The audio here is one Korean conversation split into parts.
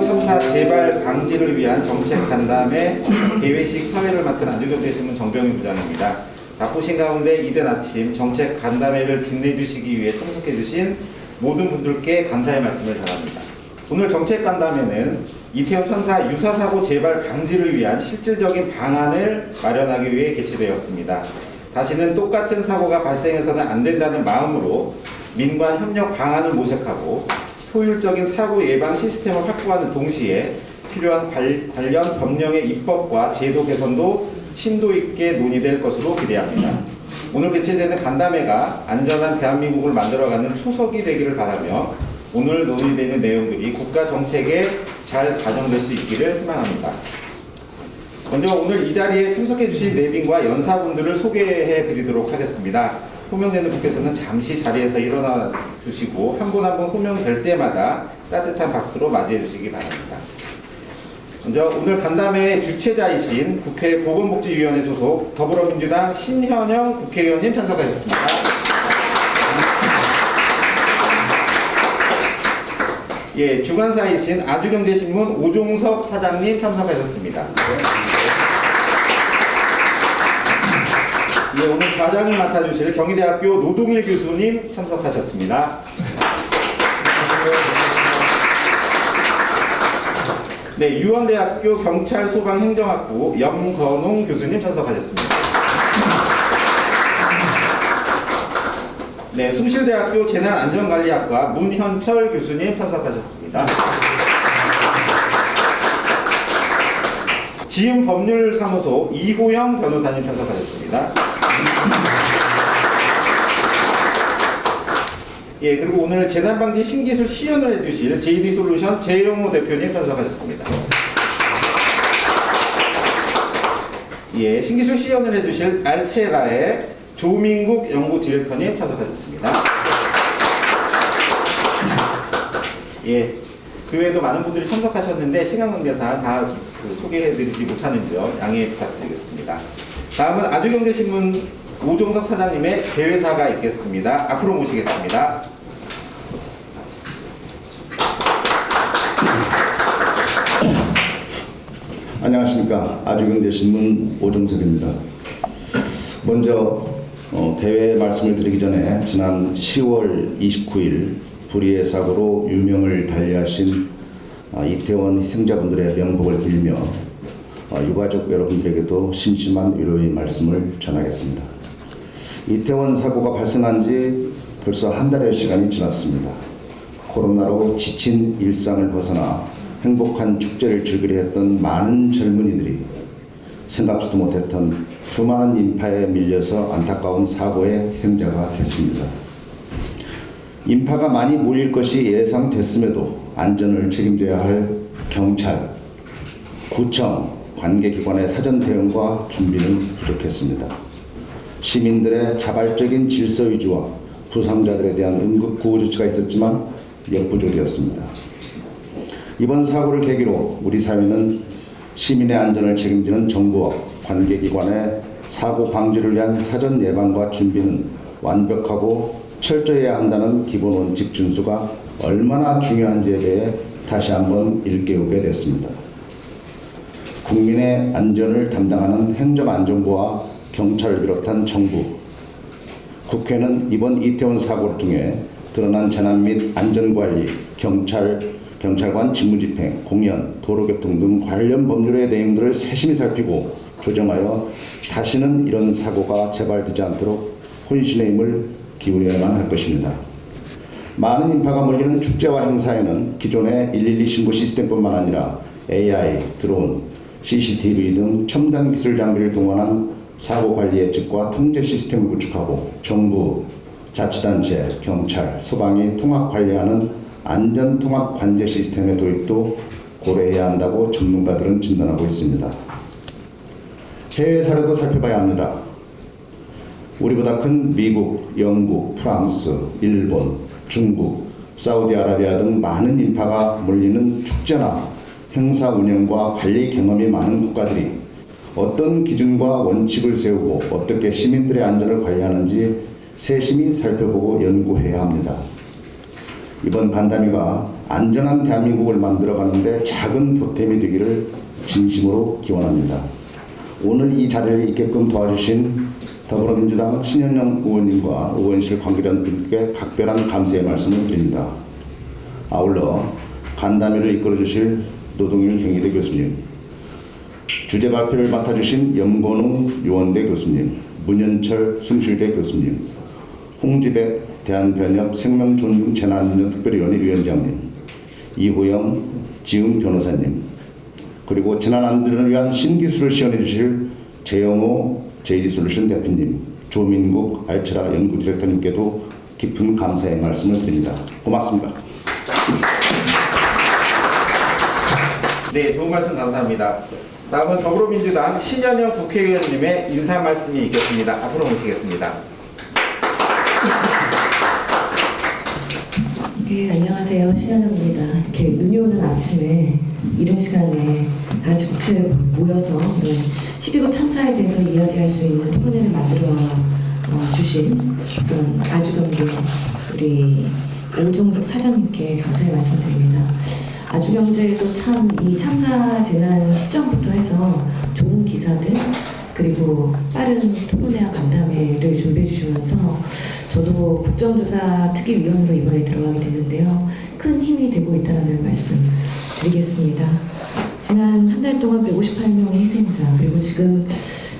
이태원 참사 재발 방지를 위한 정책 간담회 개회식 사회를 맡은 아주경제신문 정병희 부장입니다. 바쁘신 가운데 이른 아침 정책 간담회를 빛내주시기 위해 참석해주신 모든 분들께 감사의 말씀을 전합니다. 오늘 정책 간담회는 이태원 참사 유사사고 재발 방지를 위한 실질적인 방안을 마련하기 위해 개최되었습니다. 다시는 똑같은 사고가 발생해서는 안 된다는 마음으로 민관 협력 방안을 모색하고 효율적인 사고 예방 시스템을 확보하는 동시에 필요한 관련 법령의 입법과 제도 개선도 심도 있게 논의될 것으로 기대합니다. 오늘 개최되는 간담회가 안전한 대한민국을 만들어가는 초석이 되기를 바라며 오늘 논의되는 내용들이 국가 정책에 잘 반영될 수 있기를 희망합니다. 먼저 오늘 이 자리에 참석해 주신 내빈과 연사분들을 소개해 드리도록 하겠습니다. 호명되는 분께서는 잠시 자리에서 일어나 주시고 한 분 한 분 호명될 때마다 따뜻한 박수로 맞이해 주시기 바랍니다. 먼저 오늘 간담회의 주최자이신 국회 보건복지위원회 소속 더불어민주당 신현영 국회의원님 참석하셨습니다. 예, 주관사이신 아주경제신문 오종석 사장님 참석하셨습니다. 예, 오늘 좌장을 맡아주실 경희대학교 노동일 교수님 참석하셨습니다. 네, 유원대학교 경찰소방행정학부 염건웅 교수님 참석하셨습니다. 네, 숭실대학교 재난안전관리학과 문현철 교수님 참석하셨습니다. 지음법률사무소 이호영 변호사님 참석하셨습니다. 예, 그리고 오늘 재난방지 신기술 시연을 해주실 JD솔루션 재영호 대표님 참석하셨습니다. 예, 신기술 시연을 해주실 알체라의 조민국 연구 디렉터님 참석하셨습니다. 예, 그 외에도 많은 분들이 참석하셨는데 시간 관계상 다 소개해드리지 못하는 점 양해 부탁드리겠습니다. 다음은 아주경제신문 오종석 사장님의 대회사가 있겠습니다. 앞으로 모시겠습니다. 안녕하십니까. 아주경제신문 오종석입니다. 먼저 대회 말씀을 드리기 전에 지난 10월 29일 불의의 사고로 유명을 달리하신 이태원 희생자분들의 명복을 빌며 유가족 여러분들에게도 심심한 위로의 말씀을 전하겠습니다. 이태원 사고가 발생한 지 벌써 한 달의 시간이 지났습니다. 코로나로 지친 일상을 벗어나 행복한 축제를 즐기려 했던 많은 젊은이들이 생각지도 못했던 수많은 인파에 밀려서 안타까운 사고의 희생자가 됐습니다. 인파가 많이 몰릴 것이 예상됐음에도 안전을 책임져야 할 경찰, 구청, 관계기관의 사전 대응과 준비는 부족했습니다. 시민들의 자발적인 질서 유지와 부상자들에 대한 응급구호 조치가 있었지만 역부족이었습니다. 이번 사고를 계기로 우리 사회는 시민의 안전을 책임지는 정부와 관계기관의 사고 방지를 위한 사전 예방과 준비는 완벽하고 철저해야 한다는 기본 원칙 준수가 얼마나 중요한지에 대해 다시 한번 일깨우게 됐습니다. 국민의 안전을 담당하는 행정안전부와 경찰을 비롯한 정부, 국회는 이번 이태원 사고를 통해 드러난 재난 및 안전관리, 경찰관 직무집행, 공연, 도로교통 등 관련 법률의 내용들을 세심히 살피고 조정하여 다시는 이런 사고가 재발되지 않도록 혼신의 힘을 기울여야만 할 것입니다. 많은 인파가 몰리는 축제와 행사에는 기존의 112 신고 시스템뿐만 아니라 AI, 드론, CCTV 등 첨단 기술 장비를 동원한 사고 관리 예측과 통제 시스템을 구축하고 정부, 자치단체, 경찰, 소방이 통합 관리하는 안전 통합 관제 시스템의 도입도 고려해야 한다고 전문가들은 진단하고 있습니다. 해외 사례도 살펴봐야 합니다. 우리보다 큰 미국, 영국, 프랑스, 일본, 중국, 사우디아라비아 등 많은 인파가 몰리는 축제나 행사 운영과 관리 경험이 많은 국가들이 어떤 기준과 원칙을 세우고 어떻게 시민들의 안전을 관리하는지 세심히 살펴보고 연구해야 합니다. 이번 간담회가 안전한 대한민국을 만들어가는데 작은 보탬이 되기를 진심으로 기원합니다. 오늘 이 자리를 있게끔 도와주신 더불어민주당 신현영 의원님과 의원실 관계자분께 각별한 감사의 말씀을 드립니다. 아울러 간담회를 이끌어주실 노동일 경희대 교수님, 주제 발표를 맡아주신 염건웅 요원대 교수님, 문현철 숭실대 교수님, 홍지백 대한변협 생명존중재난안전특별위원회 위원장님, 이호영 지은 변호사님, 그리고 재난안전을 위한 신기술을 시연해 주실 재영호 JD솔루션 대표님, 조민국 알츠라 연구 디렉터님께도 깊은 감사의 말씀을 드립니다. 고맙습니다. 네, 좋은 말씀 감사합니다. 다음은 더불어민주당 신현영 국회의원님의 인사 말씀이 있겠습니다. 앞으로 모시겠습니다. 네, 안녕하세요. 신현영입니다. 이렇게 눈이 오는 아침에 이른 시간에 다 같이 국회에 모여서 12구 참사에 대해서 이야기할 수 있는 토론회를 만들어 주신 우선 아주경제 우리 오종석 사장님께 감사의 말씀드립니다. 아주경제에서 참 이 참사 재난 시점부터 해서 좋은 기사들 그리고 빠른 토론회와 간담회를 준비해 주시면서 저도 국정조사 특위위원으로 이번에 들어가게 됐는데요. 큰 힘이 되고 있다는 말씀 드리겠습니다. 지난 한 달 동안 158명의 희생자 그리고 지금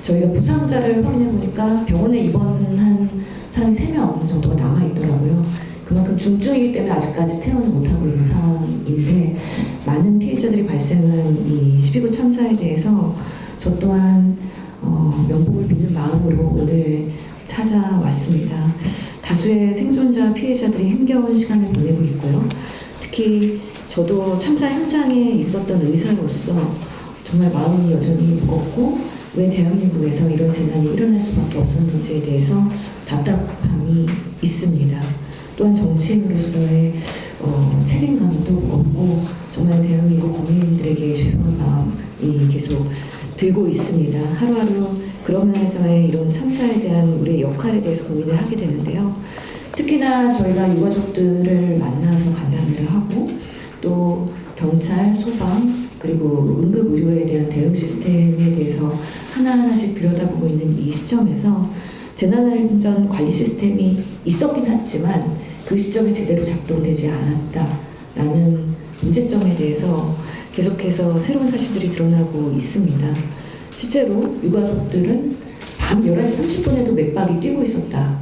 저희가 부상자를 확인해 보니까 병원에 입원한 사람이 3명 정도가 남아있더라고요. 그만큼 중증이기 때문에 아직까지 퇴원을 못하고 있는 상황인데 많은 피해자들이 발생한 이 12구 참사에 대해서 저 또한 명복을 빌는 마음으로 오늘 찾아왔습니다. 다수의 생존자 피해자들이 힘겨운 시간을 보내고 있고요. 특히 저도 참사 현장에 있었던 의사로서 정말 마음이 여전히 무겁고 왜 대한민국에서 이런 재난이 일어날 수밖에 없었는지에 대해서 답답함이 있습니다. 또한 정치인으로서의 책임감도 무겁고 정말 대한민국 국민들에게 죄송한 마음이 계속 들고 있습니다. 하루하루 그런 면에서의 이런 참사에 대한 우리의 역할에 대해서 고민을 하게 되는데요. 특히나 저희가 유가족들을 만나서 간담회를 하고 또 경찰, 소방 그리고 응급의료에 대한 대응 시스템에 대해서 하나하나씩 들여다보고 있는 이 시점에서 재난안전 관리 시스템이 있었긴 했지만 그 시점에 제대로 작동되지 않았다라는 문제점에 대해서 계속해서 새로운 사실들이 드러나고 있습니다. 실제로 유가족들은 밤 11시 30분에도 맥박이 뛰고 있었다.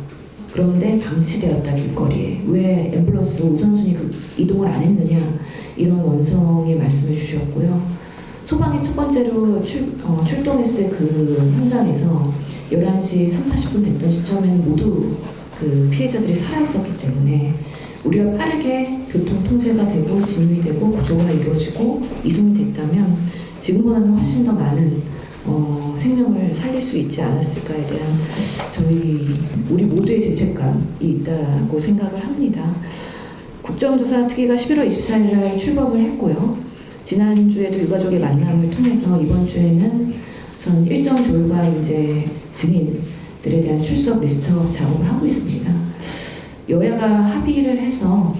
그런데 방치되었다 길거리에. 왜 앰뷸런스로 우선순위 이동을 안 했느냐 이런 원성의 말씀을 주셨고요. 소방이 첫 번째로 출동했을 그 현장에서 11시 30, 40분 됐던 시점에는 모두 그 피해자들이 살아있었기 때문에 우리가 빠르게 교통 통제가 되고 진입이 되고 구조가 이루어지고 이송이 됐다면 지금보다는 훨씬 더 많은 생명을 살릴 수 있지 않았을까에 대한 우리 모두의 죄책감이 있다고 생각을 합니다. 국정조사 특위가 11월 24일 날 출범을 했고요. 지난주에도 유가족의 만남을 통해서 이번 주에는 우선 일정 조율과 이제 증인들에 대한 출석 리스트업 작업을 하고 있습니다. 여야가 합의를 해서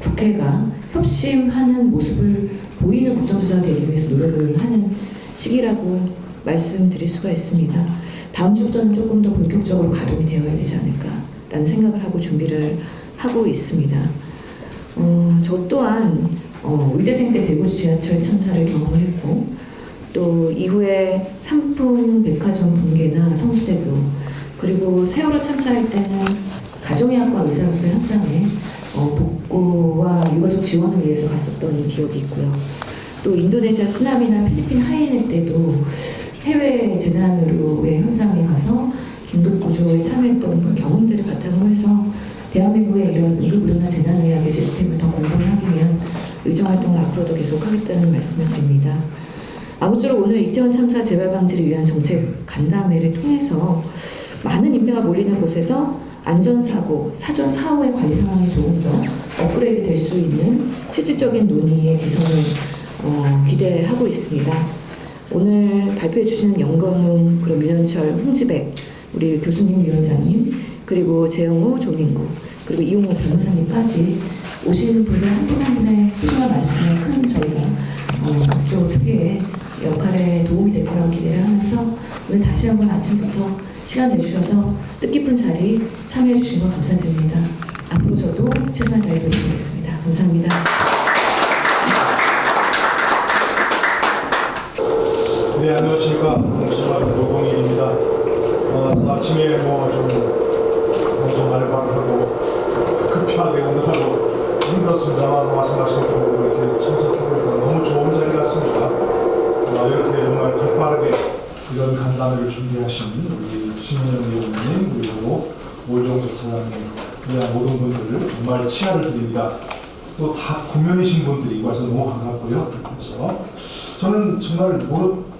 국회가 협심하는 모습을 보이는 국정조사가 되기 위해서 노력을 하는 시기라고 말씀드릴 수가 있습니다. 다음 주부터는 조금 더 본격적으로 가동이 되어야 되지 않을까라는 생각을 하고 준비를 하고 있습니다. 저 또한 의대생 때 대구 지하철 참사를 경험을 했고 또 이후에 삼풍 백화점 붕괴나 성수대교 그리고 세월호 참사할 때는 가정의학과 의사로서 현장에 복구와 유가족 지원을 위해서 갔었던 기억이 있고요. 또 인도네시아 쓰나미나 필리핀 하이네 때도 해외 재난의료의 현장에 가서 긴급구조에 참여했던 경험들을 바탕으로 해서 대한민국의 이런 응급의료나 재난의학의 시스템을 더 공부를 하기 위한 의정활동을 앞으로도 계속하겠다는 말씀을 드립니다. 아무쪼록 오늘 이태원 참사 재발 방지를 위한 정책 간담회를 통해서 많은 인파가 몰리는 곳에서 안전사고, 사전 사후의 관리 상황이 조금 더 업그레이드 될 수 있는 실질적인 논의의 개선을 기대하고 있습니다. 오늘 발표해 주시는 영건웅, 그리고 윤현철, 홍지백, 우리 교수님, 위원장님, 그리고 재영호, 조민국, 그리고 이용호 변호사님까지 오시는 분들 한 분 한 분의 소중한 말씀에 큰 저희가 좀 특유의 역할에 도움이 될 거라고 기대를 하면서 오늘 다시 한번 아침부터 시간 내주셔서 뜻깊은 자리 참여해 주신 거 감사드립니다. 앞으로 저도 최선을 다해 드리겠습니다. 감사합니다. 네, 안녕하십니까. 공수반 노동일입니다. 아침에 좀 말발하고 급하게 오늘하고 힘들었습니다만 말씀하신 이렇게 참석해보니까 너무 좋은 자리 같습니다. 이렇게 정말 발빠르게 이런 간담회를 준비하신 우리 신민영 의원님 그리고 오정석 사장님 그냥 모든 분들 정말 치아를 드립니다. 또 다 구면이신 분들이 와서 너무 반갑고요. 그래서 저는 정말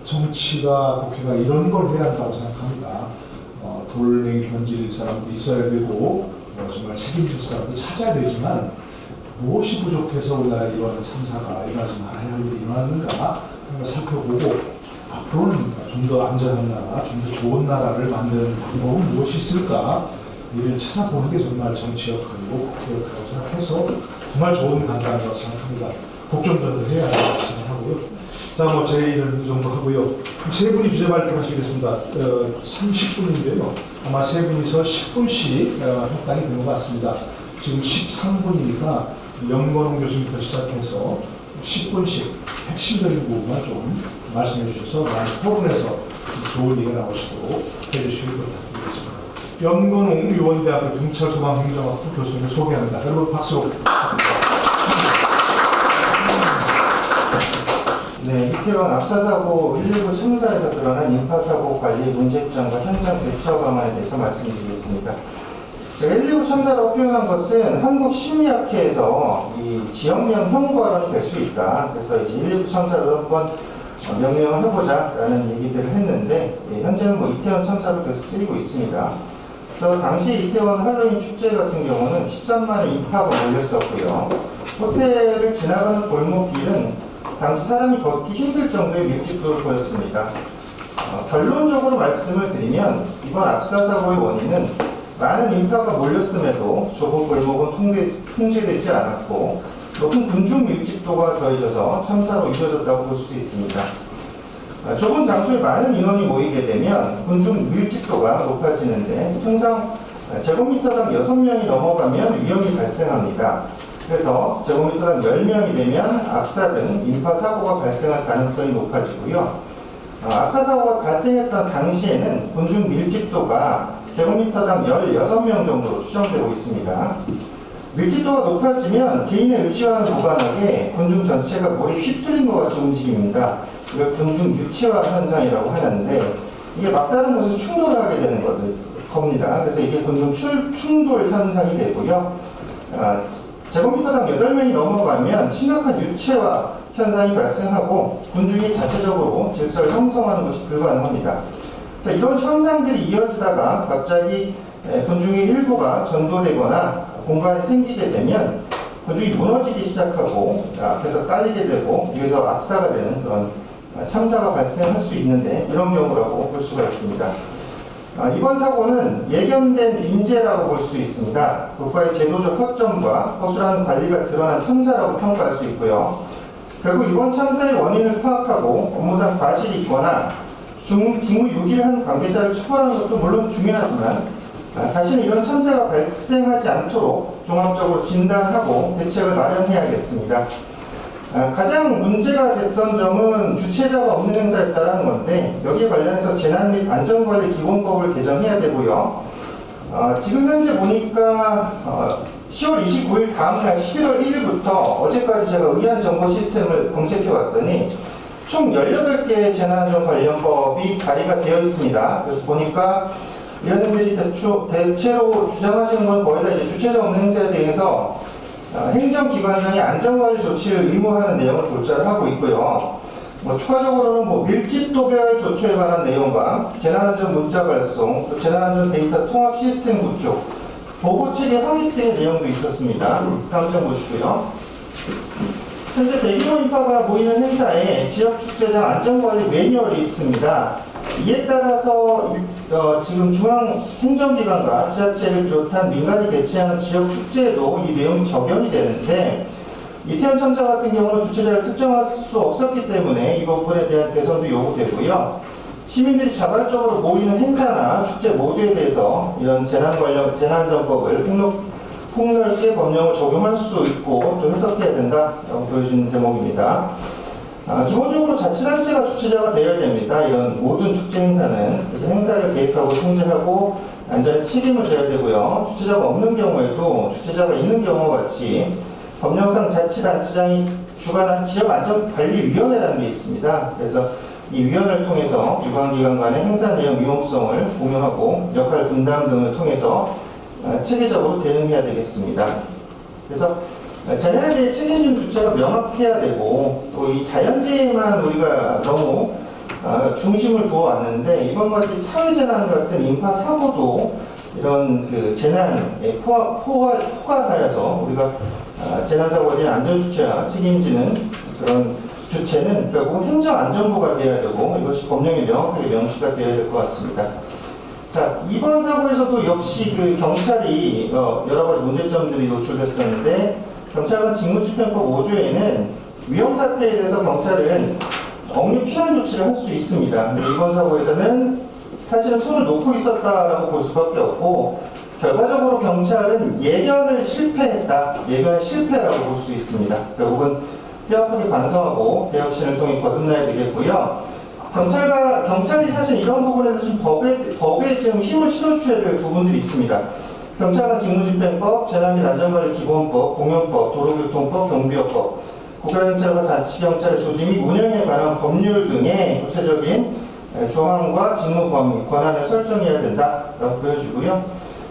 정치가 국회가 이런 걸 해야 한다고 생각합니다. 돌멩이 던질 사람도 있어야 되고 정말 책임질 사람도 찾아야 되지만 무엇이 부족해서 우리나라 이런 참사가 일어나지 말아야 할 일이 일어났는가 한번 살펴보고 앞으로는 좀 더 안전한 나라, 좀 더 좋은 나라를 만드는 방법은 무엇이 있을까 이를 찾아보는 게 정말 정치 역할이고 국회 역할이라고 생각해서 정말 좋은 간담회라고 생각합니다. 국정전을 해야 한다고 생각하고요. 자, 제 일을 이 정도 하고요. 세 분이 주제 발표하시겠습니다. 30분인데요. 아마 세 분이서 10분씩 협당이 된 것 같습니다. 지금 13분이니까 연건웅 교수님부터 시작해서 10분씩 핵심적인 부분만 좀 말씀해 주셔서 토론에서 좋은 얘기가 나오시도록 해주시길 부탁드리겠습니다. 연건웅 유원대학교 경찰소방행정학부 교수님을 소개합니다. 여러분 박수. 네, 이태원 압사사고 119 참사에서 드러난 인파사고 관리 문제점과 현장 대처 방안에 대해서 말씀드리겠습니다. 제가 119 참사라고 표현한 것은 한국심리학회에서 이 지역명 형과론이 될 수 있다. 그래서 이제 119 참사로 한번 명명을 해보자라는 얘기들을 했는데 현재는 이태원 참사로 계속 쓰이고 있습니다. 그래서 당시 이태원 할로윈 축제 같은 경우는 13만의 인파가 몰렸었고요. 호텔을 지나가는 골목길은 당시 사람이 걷기 힘들 정도의 밀집도를 보였습니다. 결론적으로 말씀을 드리면 이번 압사사고의 원인은 많은 인파가 몰렸음에도 좁은 골목은 통제되지 않았고 높은 군중 밀집도가 더해져서 참사로 이어졌다고 볼 수 있습니다. 좁은 장소에 많은 인원이 모이게 되면 군중 밀집도가 높아지는데 통상 제곱미터당 6명이 넘어가면 위험이 발생합니다. 그래서 제곱미터당 10명이 되면 압사 등 인파사고가 발생할 가능성이 높아지고요. 압사사고가 발생했던 당시에는 군중 밀집도가 제곱미터당 16명 정도로 추정되고 있습니다. 밀집도가 높아지면 개인의 의식과는 무관하게 군중 전체가 머리 휩쓸린 것 같이 움직입니다. 이걸 군중 유체화 현상이라고 하는데 이게 막다른 곳에서 충돌을 하게 되는 겁니다. 그래서 이게 군중 충돌 현상이 되고요. 제곱미터당 8명이 넘어가면 심각한 유체화 현상이 발생하고 군중이 자체적으로 질서를 형성하는 것이 불가능합니다. 자, 이런 현상들이 이어지다가 갑자기 군중의 일부가 전도되거나 공간이 생기게 되면 군중이 무너지기 시작하고 앞에서 깔리게 되고 여기서 압사가 되는 그런 참사가 발생할 수 있는데 이런 경우라고 볼 수가 있습니다. 이번 사고는 예견된 인재라고 볼 수 있습니다. 국가의 제도적 허점과 허술한 관리가 드러난 참사라고 평가할 수 있고요. 결국 이번 참사의 원인을 파악하고 업무상 과실이 있거나 직무 유기를 한 관계자를 처벌하는 것도 물론 중요하지만 다시는 이런 참사가 발생하지 않도록 종합적으로 진단하고 대책을 마련해야겠습니다. 가장 문제가 됐던 점은 주체자가 없는 행사였다는 건데 여기에 관련해서 재난 및 안전관리 기본법을 개정해야 되고요. 지금 현재 보니까 10월 29일 다음날 11월 1일부터 어제까지 제가 의안 정보 시스템을 검색해 봤더니 총 18개의 재난안전관련법이 발의가 되어 있습니다. 그래서 보니까 위원님들이 대체로 주장하시는 건 거의 다 이제 주체자 없는 행사에 대해서 행정기관장이 안전관리 조치를 의무화하는 내용을 골자를 하고 있고요. 추가적으로는 밀집도별 조처에 관한 내용과 재난안전 문자 발송, 또 재난안전 데이터 통합 시스템 구축, 보고체계 확립 등의 내용도 있었습니다. 다음 장 보시고요. 현재 대규모 인파가 모이는 행사에 지역축제장 안전관리 매뉴얼이 있습니다. 이에 따라서 지금 중앙 행정기관과 지자체를 비롯한 민간이 개최하는 지역 축제에도 이 내용이 적용이 되는데 이태원 참사 같은 경우는 주최자를 특정할 수 없었기 때문에 이 부분에 대한 개선도 요구되고요. 시민들이 자발적으로 모이는 행사나 축제 모두에 대해서 이런 재난정법을 폭넓게 법령을 적용할 수 있고 또 해석해야 된다라고 보여지는 대목입니다. 기본적으로 자치단체가 주최자가 되어야 됩니다. 이런 모든 축제 행사는. 그래서 행사를 계획하고 통제하고 안전에 책임을 져야 되고요. 주최자가 없는 경우에도 주최자가 있는 경우와 같이 법령상 자치단체장이 주관한 지역안전관리위원회라는 게 있습니다. 그래서 이 위원회를 통해서 유관기관 간의 행사 내용 유용성을 공유하고 역할 분담 등을 통해서 체계적으로 대응해야 되겠습니다. 그래서 재난에 대해 책임진 주체가 명확해야 되고 또 이 자연재해만 우리가 너무 중심을 두어 왔는데 이번 같이 사회재난 같은 인파 사고도 이런 그 재난에 포괄하여서 우리가 재난사고에 대한 안전주체와 책임지는 그런 주체는 결국 행정안전부가 되어야 되고 이것이 법령에 명확하게 명시가 되어야 될 것 같습니다. 자, 이번 사고에서도 역시 그 경찰이 여러 가지 문제점들이 노출됐었는데 경찰관 직무집행법 5조에는 위험사태에 대해서 경찰은 억류 피한 조치를 할 수 있습니다. 근데 이번 사고에서는 사실은 손을 놓고 있었다라고 볼 수밖에 없고 결과적으로 경찰은 예견을 실패했다. 예견의 실패라고 볼 수 있습니다. 결국은 뼈아프게 반성하고 대혁신을 통해 거듭나야 되겠고요. 경찰이 사실 이런 부분에서 지금 법에 지금 힘을 실어줘야 될 부분들이 있습니다. 경찰관 직무집행법, 재난 및 안전관리 기본법, 공연법, 도로교통법, 경비업법, 국가경찰과 자치경찰의 조직 및 운영에 관한 법률 등의 구체적인 조항과 직무 범위, 권한을 설정해야 된다라고 보여지고요.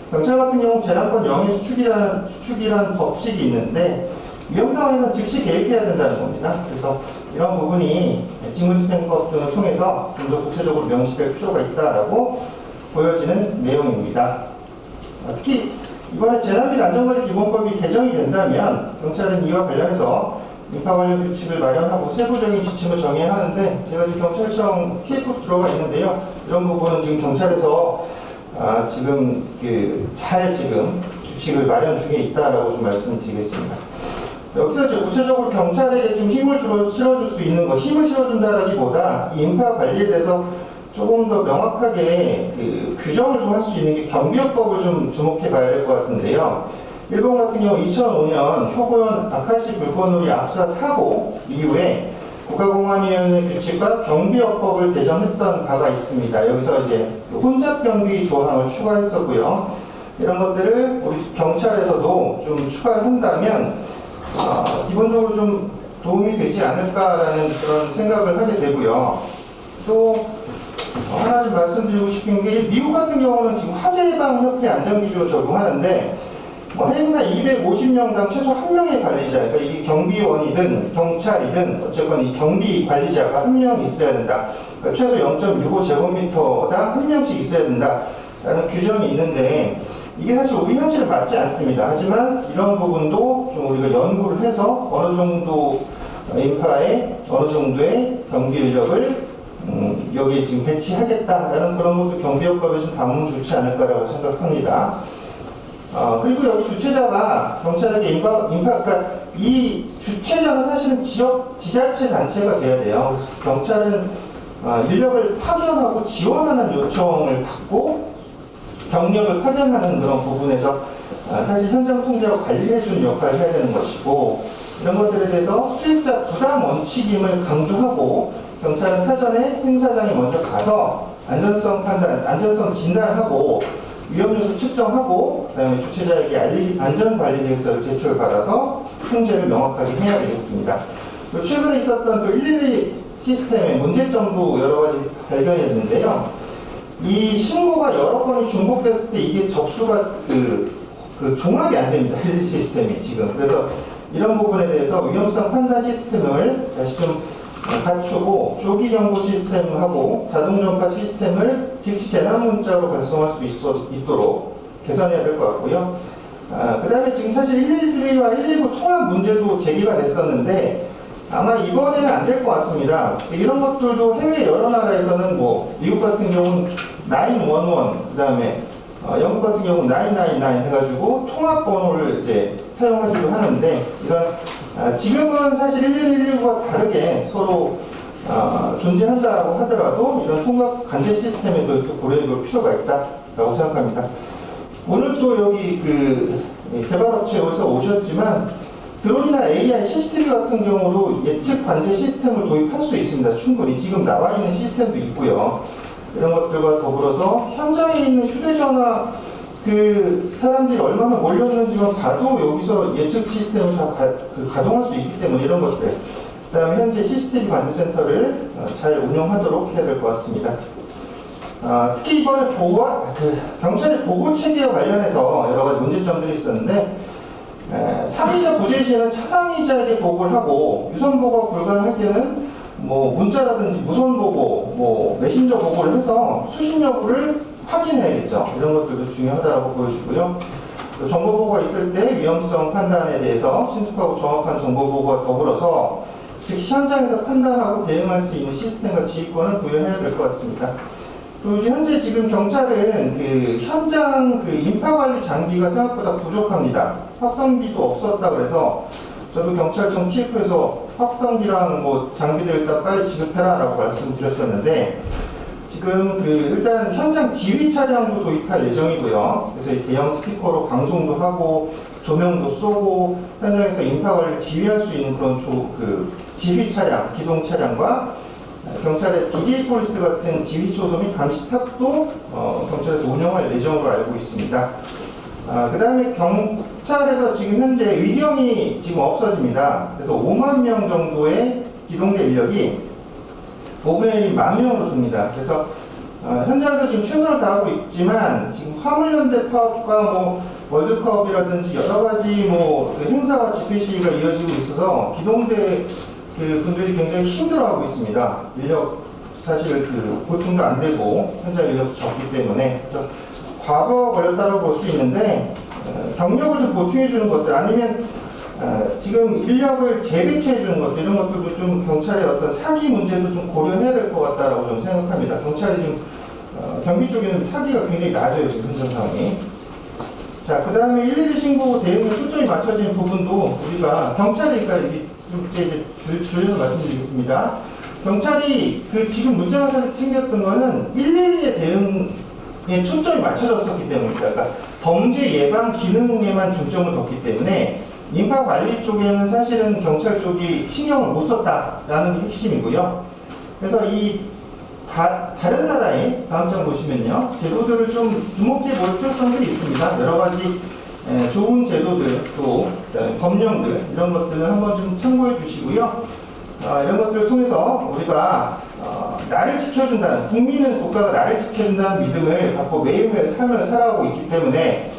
경찰 같은 경우 재난권 영위 수축이라는 법칙이 있는데 위험 상황에서 즉시 개입해야 된다는 겁니다. 그래서 이런 부분이 직무집행법 등을 통해서 좀 더 구체적으로 명시될 필요가 있다라고 보여지는 내용입니다. 특히 이번에 재난 및 안전관리 기본법이 개정이 된다면 경찰은 이와 관련해서 인파 관련 규칙을 마련하고 세부적인 지침을 정해야 하는데 제가 지금 경찰청 PF 들어가 있는데요. 이런 부분은 지금 경찰에서 지금 지금 규칙을 마련 중에 있다라고 좀 말씀드리겠습니다. 여기서 이제 구체적으로 경찰에게 좀 힘을 실어줄 수 있는 것, 힘을 실어준다라기보다 이 인파 관리에 대해서 조금 더 명확하게 규정을 좀 할 수 있는 게 경비업법을 좀 주목해 봐야 될 것 같은데요. 일본 같은 경우 2005년 효고현 아카시 불꽃놀이 압사 사고 이후에 국가공안위원회 규칙과 경비업법을 개정했던 바가 있습니다. 여기서 이제 혼잡 경비 조항을 추가했었고요. 이런 것들을 우리 경찰에서도 좀 추가를 한다면 기본적으로 좀 도움이 되지 않을까라는 그런 생각을 하게 되고요. 또 하나 좀 말씀드리고 싶은 게 미국 같은 경우는 지금 화재예방협회 안전기준을 적용하는데 행사 250명당 최소 1명의 관리자, 그러니까 이게 경비원이든 경찰이든 어쨌건 이 경비 관리자가 1명 있어야 된다. 그러니까 최소 0.65제곱미터당 1명씩 있어야 된다라는 규정이 있는데 이게 사실 우리 현실에 맞지 않습니다. 하지만 이런 부분도 좀 우리가 연구를 해서 어느 정도 인파에 어느 정도의 경비 인력을 여기에 지금 배치하겠다라는 그런 것도 경비업법에 좀 담으면 좋지 않을까라고 생각합니다. 그리고 여기 주최자가 경찰에게 그러니까 이 주최자가 사실은 지자체 단체가 돼야 돼요. 그래서 경찰은 인력을 파견하고 지원하는 요청을 받고 경력을 파견하는 그런 부분에서 사실 현장 통제와 관리해주는 역할을 해야 되는 것이고 이런 것들에 대해서 수익자 부담 원칙임을 강조하고 경찰은 사전에 행사장에 먼저 가서 안전성 판단, 안전성 진단하고 위험 요소 측정하고 그다음에 주최자에게 안전관리 계획서를 제출받아서 통제를 명확하게 해야 되겠습니다. 최근에 있었던 그 112 시스템의 문제점도 여러 가지 발견했는데요. 이 신고가 여러 건이 중복됐을 때 이게 접수가 종합이 안 됩니다. 112 시스템이 지금. 그래서 이런 부분에 대해서 위험성 판단 시스템을 다시 좀 갖추고 조기 경보 시스템하고 자동 전파 시스템을 즉시 재난 문자로 발송할 수 있도록 개선해야 될 것 같고요. 그 다음에 지금 사실 112와 119 통합 문제도 제기가 됐었는데 아마 이번에는 안 될 것 같습니다. 이런 것들도 해외 여러 나라에서는 미국 같은 경우는 911, 그다음에 영국 같은 경우는 999 해가지고 통합 번호를 이제 사용하기도 하는데 이런 지금은 사실 1119와 다르게 서로 존재한다고 하더라도 이런 통합 관제 시스템에도 또 고려해볼 필요가 있다라고 생각합니다. 오늘 또 여기 그 개발업체에 어디서 오셨지만 드론이나 AI CCTV 같은 경우로 예측 관제 시스템을 도입할 수 있습니다. 충분히 지금 나와 있는 시스템도 있고요. 이런 것들과 더불어서 현장에 있는 휴대전화 그 사람들이 얼마나 몰렸는지만 봐도 여기서 예측 시스템을 다 가동할 수 있기 때문에 이런 것들. 그 다음에 현재 CCTV 관제센터를 잘 운영하도록 해야 될 것 같습니다. 특히 이번에 경찰의 보고 체계와 관련해서 여러 가지 문제점들이 있었는데 상위자 부재 시에는 차상위자에게 보고를 하고 유선 보고가 불가능할 때는 뭐 문자라든지 무선 보고, 뭐 메신저 보고를 해서 수신 여부를 확인해야겠죠. 이런 것들도 중요하다고 보여지고요. 정보 보고가 있을 때 위험성 판단에 대해서 신속하고 정확한 정보 보고와 더불어서 즉시 현장에서 판단하고 대응할 수 있는 시스템과 지휘권을 부여해야 될 것 같습니다. 그리고 현재 지금 경찰은 그 현장 그 인파 관리 장비가 생각보다 부족합니다. 확성기도 없었다 그래서 저도 경찰청 TF에서 확성기랑 뭐 장비들 일단 빨리 지급해라라고 말씀드렸었는데 지금 그 일단 현장 지휘 차량도 도입할 예정이고요. 그래서 대형 스피커로 방송도 하고 조명도 쏘고 현장에서 인파 관리를 지휘할 수 있는 그런 지휘 차량, 기동 차량과 경찰의 DJ 폴리스 같은 지휘 소소 및 감시탑도 경찰에서 운영할 예정으로 알고 있습니다. 그 다음에 경찰에서 지금 현재 의경이 지금 없어집니다. 그래서 5만 명 정도의 기동대 인력이 5분의 1이 10,000명으로 줍니다. 그래서 현장에서 지금 최선을 다하고 있지만 지금 화물연대 파업과 뭐 월드컵이라든지 여러 가지 뭐 그 행사와 집회 시위가 이어지고 있어서 기동대 그 분들이 굉장히 힘들어하고 있습니다. 인력 사실 그 보충도 안 되고 현장 인력도 적기 때문에 그래서 과거 걸렸다고 볼 수 있는데 경력을 좀 보충해 주는 것들 아니면 지금 인력을 재배치해 주는 것들 이런 것들도 좀 경찰의 어떤 사기 문제도 좀 고려해야 될 것 같다라고 좀 생각합니다. 경찰이 지금 경비 쪽에는 사기가 굉장히 낮아요 지금 현장 상황이. 자, 그 다음에 112 신고 대응에 초점이 맞춰진 부분도 우리가 경찰이 그러니까 이제 줄여서 말씀드리겠습니다. 경찰이 그 지금 문제가 생겼던 거는 112의 대응에 초점이 맞춰졌었기 때문입니다. 그러니까 범죄 예방 기능에만 중점을 뒀기 때문에 인파 관리 쪽에는 사실은 경찰 쪽이 신경을 못 썼다라는 게 핵심이고요. 그래서 다른 나라의 다음 장 보시면요. 제도들을 좀 주목해 볼 필요성들이 있습니다. 여러 가지 좋은 제도들, 또 법령들 이런 것들을 한번 좀 참고해 주시고요. 이런 것들을 통해서 우리가 나를 지켜준다는 국민은 국가가 나를 지켜준다는 믿음을 갖고 매일매일 삶을 살아가고 있기 때문에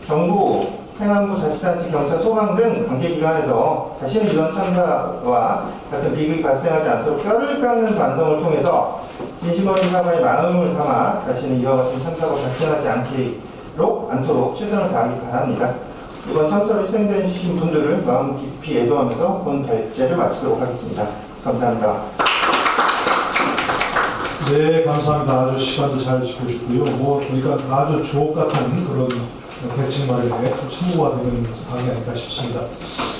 정부, 행안부, 자치단체, 경찰, 소방 등 관계기관에서 다시는 이런 참사와 같은 비극이 발생하지 않도록 뼈를 깎는 반성을 통해서 진심 어린 사과의 마음을 담아 다시는 이와 같은 참사가 발생하지 않도록 최선을 다하기 바랍니다. 이번 참사로 희생되신 분들을 마음 깊이 애도하면서 본 발제를 마치도록 하겠습니다. 감사합니다. 네, 감사합니다. 아주 시간도 잘 지켜주고요. 그러니까 아주 주옥 같은 그런 대책 마련에 참고가 되는 방이 아닐까 싶습니다.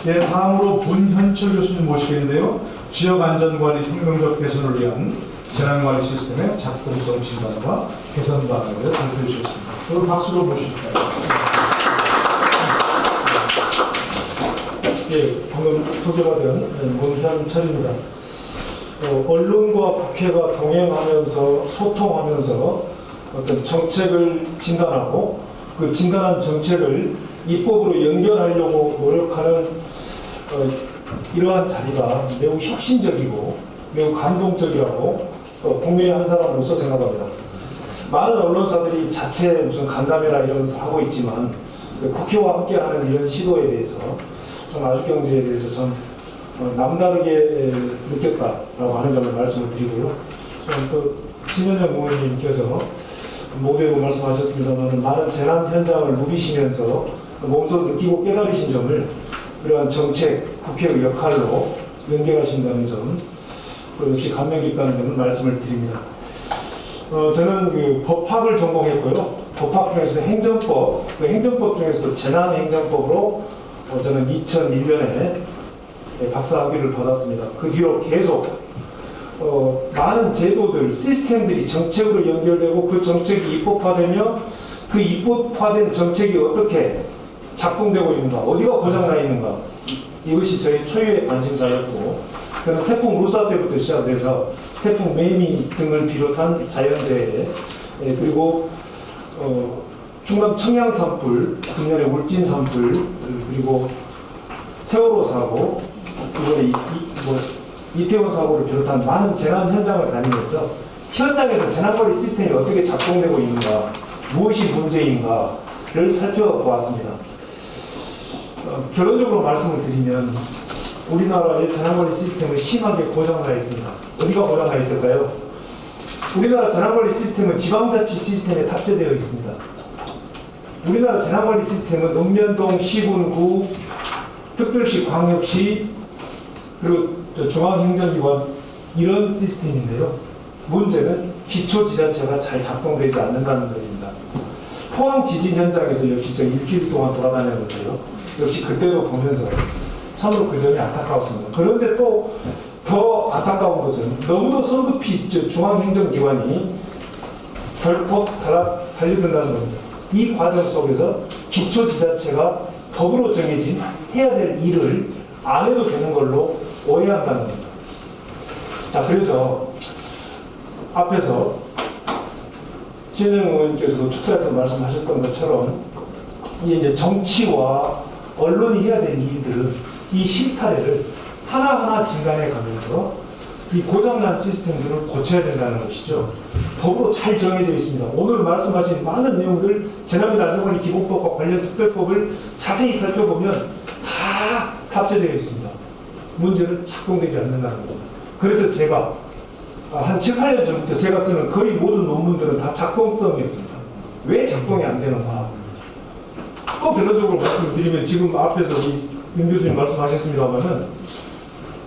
예, 다음으로 문현철 교수님 모시겠는데요. 지역 안전관리 혁명적 개선을 위한 재난관리 시스템의 작동성 진단과 개선 방안을 발표해 주셨습니다. 오늘 박수로 모실까요? 예, 방금 소개가 된 문현철입니다. 언론과 국회가 동행하면서 소통하면서 어떤 정책을 진단하고 그 진단한 정책을 입법으로 연결하려고 노력하는 이러한 자리가 매우 혁신적이고 매우 감동적이라고 국민의 한 사람으로서 생각합니다. 많은 언론사들이 자체 무슨 간담회나 이런 것을 하고 있지만 국회와 함께하는 이런 시도에 대해서 좀 아주경제에 대해서 좀 남다르게 느꼈다라고 하는 점을 말씀을 드리고요. 또 신현영 의원님께서 모두에도 말씀하셨습니다만 많은 재난 현장을 누비시면서 몸소 느끼고 깨달으신 점을 그러한 정책, 국회의 역할로 연결하신다는 점, 또 역시 감명 깊다는 점을 말씀을 드립니다. 저는 그 법학을 전공했고요. 법학 중에서도 행정법, 그 행정법 중에서도 재난행정법으로 저는 2001년에 박사학위를 받았습니다. 그 뒤로 계속 많은 제도들, 시스템들이 정책으로 연결되고 그 정책이 입법화되며 그 입법화된 정책이 어떻게 작동되고 있는가, 어디가 고장나 있는가, 이것이 저희 초유의 관심사였고, 저는 태풍 루사 때부터 시작돼서 태풍 매미 등을 비롯한 자연재해, 그리고 충남 청양 산불, 금년에 울진 산불, 그리고 세월호 사고, 이번에 이태원 사고를 비롯한 많은 재난 현장을 다니면서 현장에서 재난관리 시스템이 어떻게 작동되고 있는가, 무엇이 문제인가를 살펴보았습니다. 결론적으로 말씀을 드리면 우리나라의 재난관리 시스템은 심하게 고장나 있습니다. 어디가 고장나 있을까요? 우리나라 재난관리 시스템은 지방자치 시스템에 탑재되어 있습니다. 우리나라 재난관리 시스템은 읍면동, 시군구, 특별시, 광역시, 그리고 중앙행정기관 이런 시스템인데요. 문제는 기초지자체가 잘 작동되지 않는다는 것입니다. 포항 지진 현장에서 역시 저 일주일 동안 돌아다녔는데요. 역시 그때도 보면서 참으로 그 점이 안타까웠습니다. 그런데 또 더 안타까운 것은 너무도 성급히 중앙행정기관이 결폭 달려든다는 겁니다. 이 과정 속에서 기초지자체가 법으로 정해진 해야 될 일을 안 해도 되는 걸로 오해한다는 겁니다. 자, 그래서 앞에서 신영 의원께서도 축사에서 말씀하셨던 것처럼 이제 정치와 언론이 해야 될 일들은 이 실타래를 하나하나 진단해 가면서 이 고장난 시스템들을 고쳐야 된다는 것이죠. 법으로 잘 정해져 있습니다. 오늘 말씀하신 많은 내용들 재난및 안전관리 기본법과 관련 특별법을 자세히 살펴보면 다 탑재되어 있습니다. 문제는 작동되지 않는다는 겁니다. 그래서 제가 한 7, 8년 전부터 제가 쓰는 거의 모든 논문들은 다 작동성이었습니다. 왜 작동이 안 되는가? 또 결론적으로 말씀드리면 지금 앞에서 윤 교수님 말씀하셨습니다만은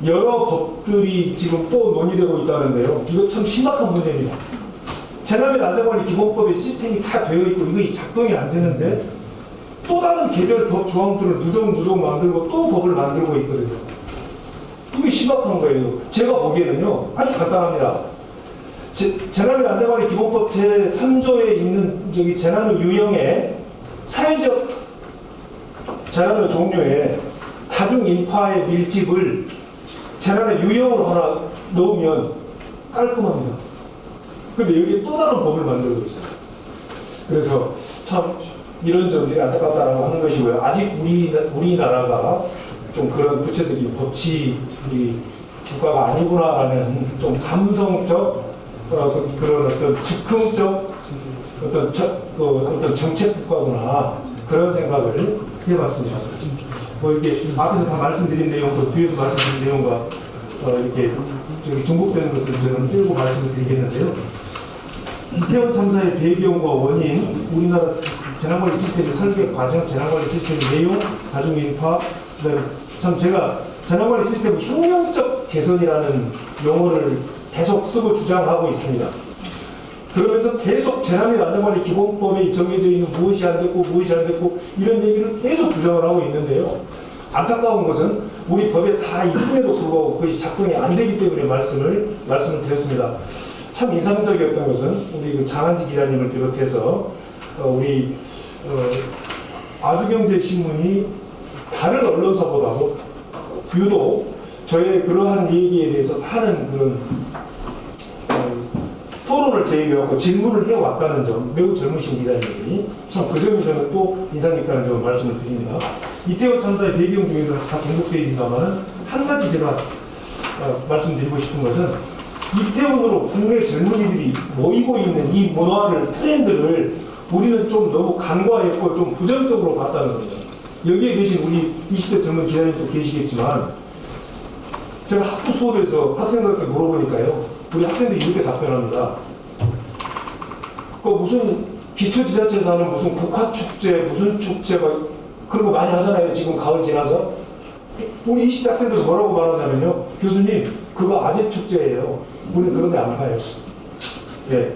여러 법들이 지금 또 논의되고 있다는데요. 이거 참 심각한 문제입니다. 재난및 안전관리 기본법의 시스템이 다 되어 있고 이거 작동이 안 되는데 또 다른 계절 법 조항들을 누덕누덕 만들고 또 법을 만들고 있거든요. 이게 심각한 거예요. 제가 보기에는요, 아주 간단합니다. 재난및 안전관리 기본법 제3조에 있는 재난의 유형에 사회적 재난의 종류에 다중인파의 밀집을 재난의 유형으로 하나 넣으면 깔끔합니다. 그런데 여기에 또 다른 법을 만들고 있어요. 그래서 참 이런 점들이 안타깝다라고 하는 것이고요. 아직 우리나라가 좀 그런 구체적인 법치 국가가 아니구나라는 좀 감성적 그런 어떤 즉흥적 어떤 정책 국가구나 그런 생각을 해봤습니다. 뭐 이렇게 앞에서 다 말씀드린 내용, 그 뒤에서 말씀드린 내용과 이렇게 중복되는 것을 저는 일부 말씀을 드리겠는데요. 이태원 참사의 배경과 원인, 우리나라 재난관리 시스템의 설계 과정, 재난관리 시스템의 내용, 다중인파, 그다음에 참 제가 재난관리 시스템 혁명적 개선이라는 용어를 계속 쓰고 주장하고 있습니다. 그러면서 계속 재난및 안전관리 기본법에 정해져 있는 무엇이 안 됐고 무엇이 안 됐고 이런 얘기를 계속 주장을 하고 있는데요. 안타까운 것은 우리 법에 다 있음에도 불구하고 그것이 작동이 안 되기 때문에 말씀을 드렸습니다. 참 인상적이었던 것은 우리 그 장한지 기자님을 비롯해서 우리 아주경제신문이 다른 언론사보다도 유독 저의 그러한 얘기에 대해서 하는 그런 토론을 제기하고 질문을 해왔다는 점, 매우 젊으신 기자님이 참 그 점이 저는 또 인상 깊다는 점을 말씀을 드립니다. 이태원 참사의 배경 중에서 다 전국되어 있습니다만 한 가지 제가 말씀드리고 싶은 것은 이태원으로 국내 젊은이들이 모이고 있는 이 문화를, 트렌드를 우리는 좀 너무 간과했고 좀 부정적으로 봤다는 겁니다. 여기에 계신 우리 20대 젊은 기자님도 계시겠지만 제가 학부 수업에서 학생들한테 물어보니까요. 우리 학생들이 이렇게 답변합니다. 그 무슨 기초지자체에서 하는 무슨 국화축제, 무슨 축제가 그런 거 많이 하잖아요. 지금 가을 지나서. 우리 20대 학생들 뭐라고 말하냐면요. 교수님, 그거 아재 축제예요. 우리는 그런 데 안 가요. 예.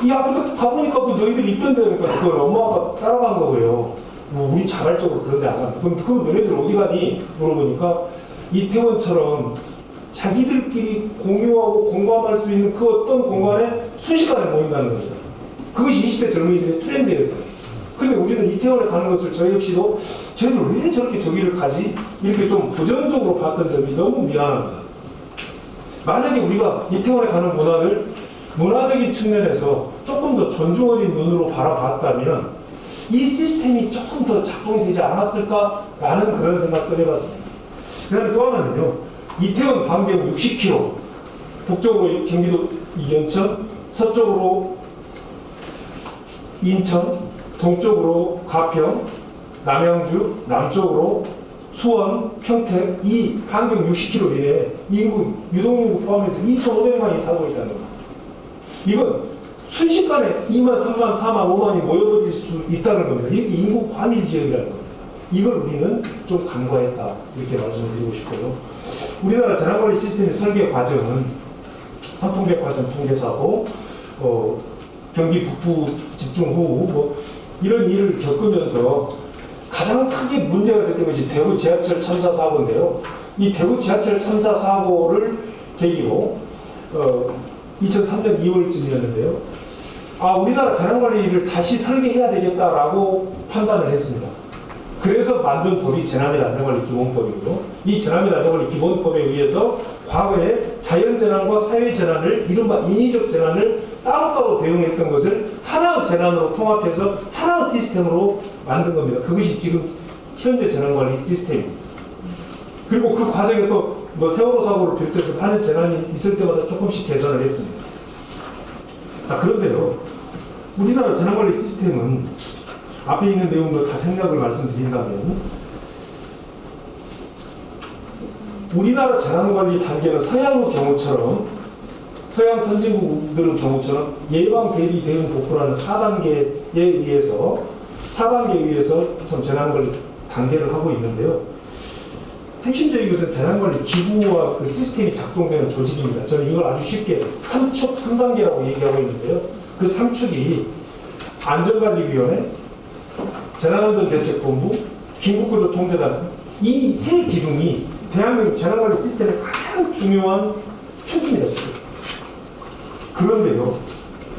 이 앞에 가보니까 뭐 너희들이 있던데 그러니까 그걸 엄마가 따라간 거고요. 뭐 우리 자발적으로 그런데 안 간다. 그럼 너희들 어디 가니? 물어보니까 이태원처럼 자기들끼리 공유하고 공감할 수 있는 그 어떤 공간에 순식간에 모인다는 겁니다. 그것이 20대 젊은이들의 트렌드였어요. 근데 우리는 이태원에 가는 것을 저 역시도 쟤들 왜 저렇게 저기를 가지? 이렇게 좀 부정적으로 봤던 점이 너무 미안합니다. 만약에 우리가 이태원에 가는 문화를 문화적인 측면에서 조금 더 존중 어린 눈으로 바라봤다면 이 시스템이 조금 더 작동이 되지 않았을까라는 그런 생각도 해봤습니다. 그 다음에 또 하나는요. 이태원 반경 60km, 북쪽으로 경기도 이연천, 서쪽으로 인천, 동쪽으로 가평, 남양주, 남쪽으로 수원, 평택, 이 반경 60km 이내에 인구, 유동인구 포함해서 2,500만이 살고 있다는 겁니다. 이건 순식간에 2만, 3만, 4만, 5만이 모여버릴 수 있다는 겁니다. 이게 인구 과밀 지역이라는 겁니다. 이걸 우리는 좀 간과했다. 이렇게 말씀드리고 싶고요. 우리나라 재난관리 시스템의 설계 과정은 삼풍백화점 통계사고, 경기 북부 집중 호우, 뭐 이런 일을 겪으면서 가장 크게 문제가 됐던 것이 대구 지하철 참사 사고인데요. 이 대구 지하철 참사 사고를 계기로 2003년 2월쯤이었는데요. 우리나라 재난관리를 다시 설계해야 되겠다라고 판단을 했습니다. 그래서 만든 법이 재난및 안전관리 기본법이고요. 이 재난및 안전관리 기본법에 의해서 과거에 자연재난과 사회재난을 이른바 인위적 재난을 따로따로 대응했던 것을 하나의 재난으로 통합해서 하나의 시스템으로 만든 겁니다. 그것이 지금 현재 재난관리 시스템입니다. 그리고 그 과정에 또 뭐 세월호 사고를 비롯해서 하는 재난이 있을 때마다 조금씩 개선을 했습니다. 자, 그런데요. 우리나라 재난관리 시스템은 앞에 있는 내용도 다 생략을 말씀드린다면 우리나라 재난관리 단계는 서양의 경우처럼 서양 선진국들의 경우처럼 예방, 대비, 대응, 복구라는 4단계에 의해서 좀 재난관리 단계를 하고 있는데요. 핵심적인 것은 재난관리 기구와 그 시스템이 작동되는 조직입니다. 저는 이걸 아주 쉽게 3축 3단계라고 얘기하고 있는데요. 그 3축이 안전관리위원회, 재난안전대책본부, 긴급구조통제단 이 세 기둥이 대한민국 재난관리 시스템의 가장 중요한 축입니다. 그런데요,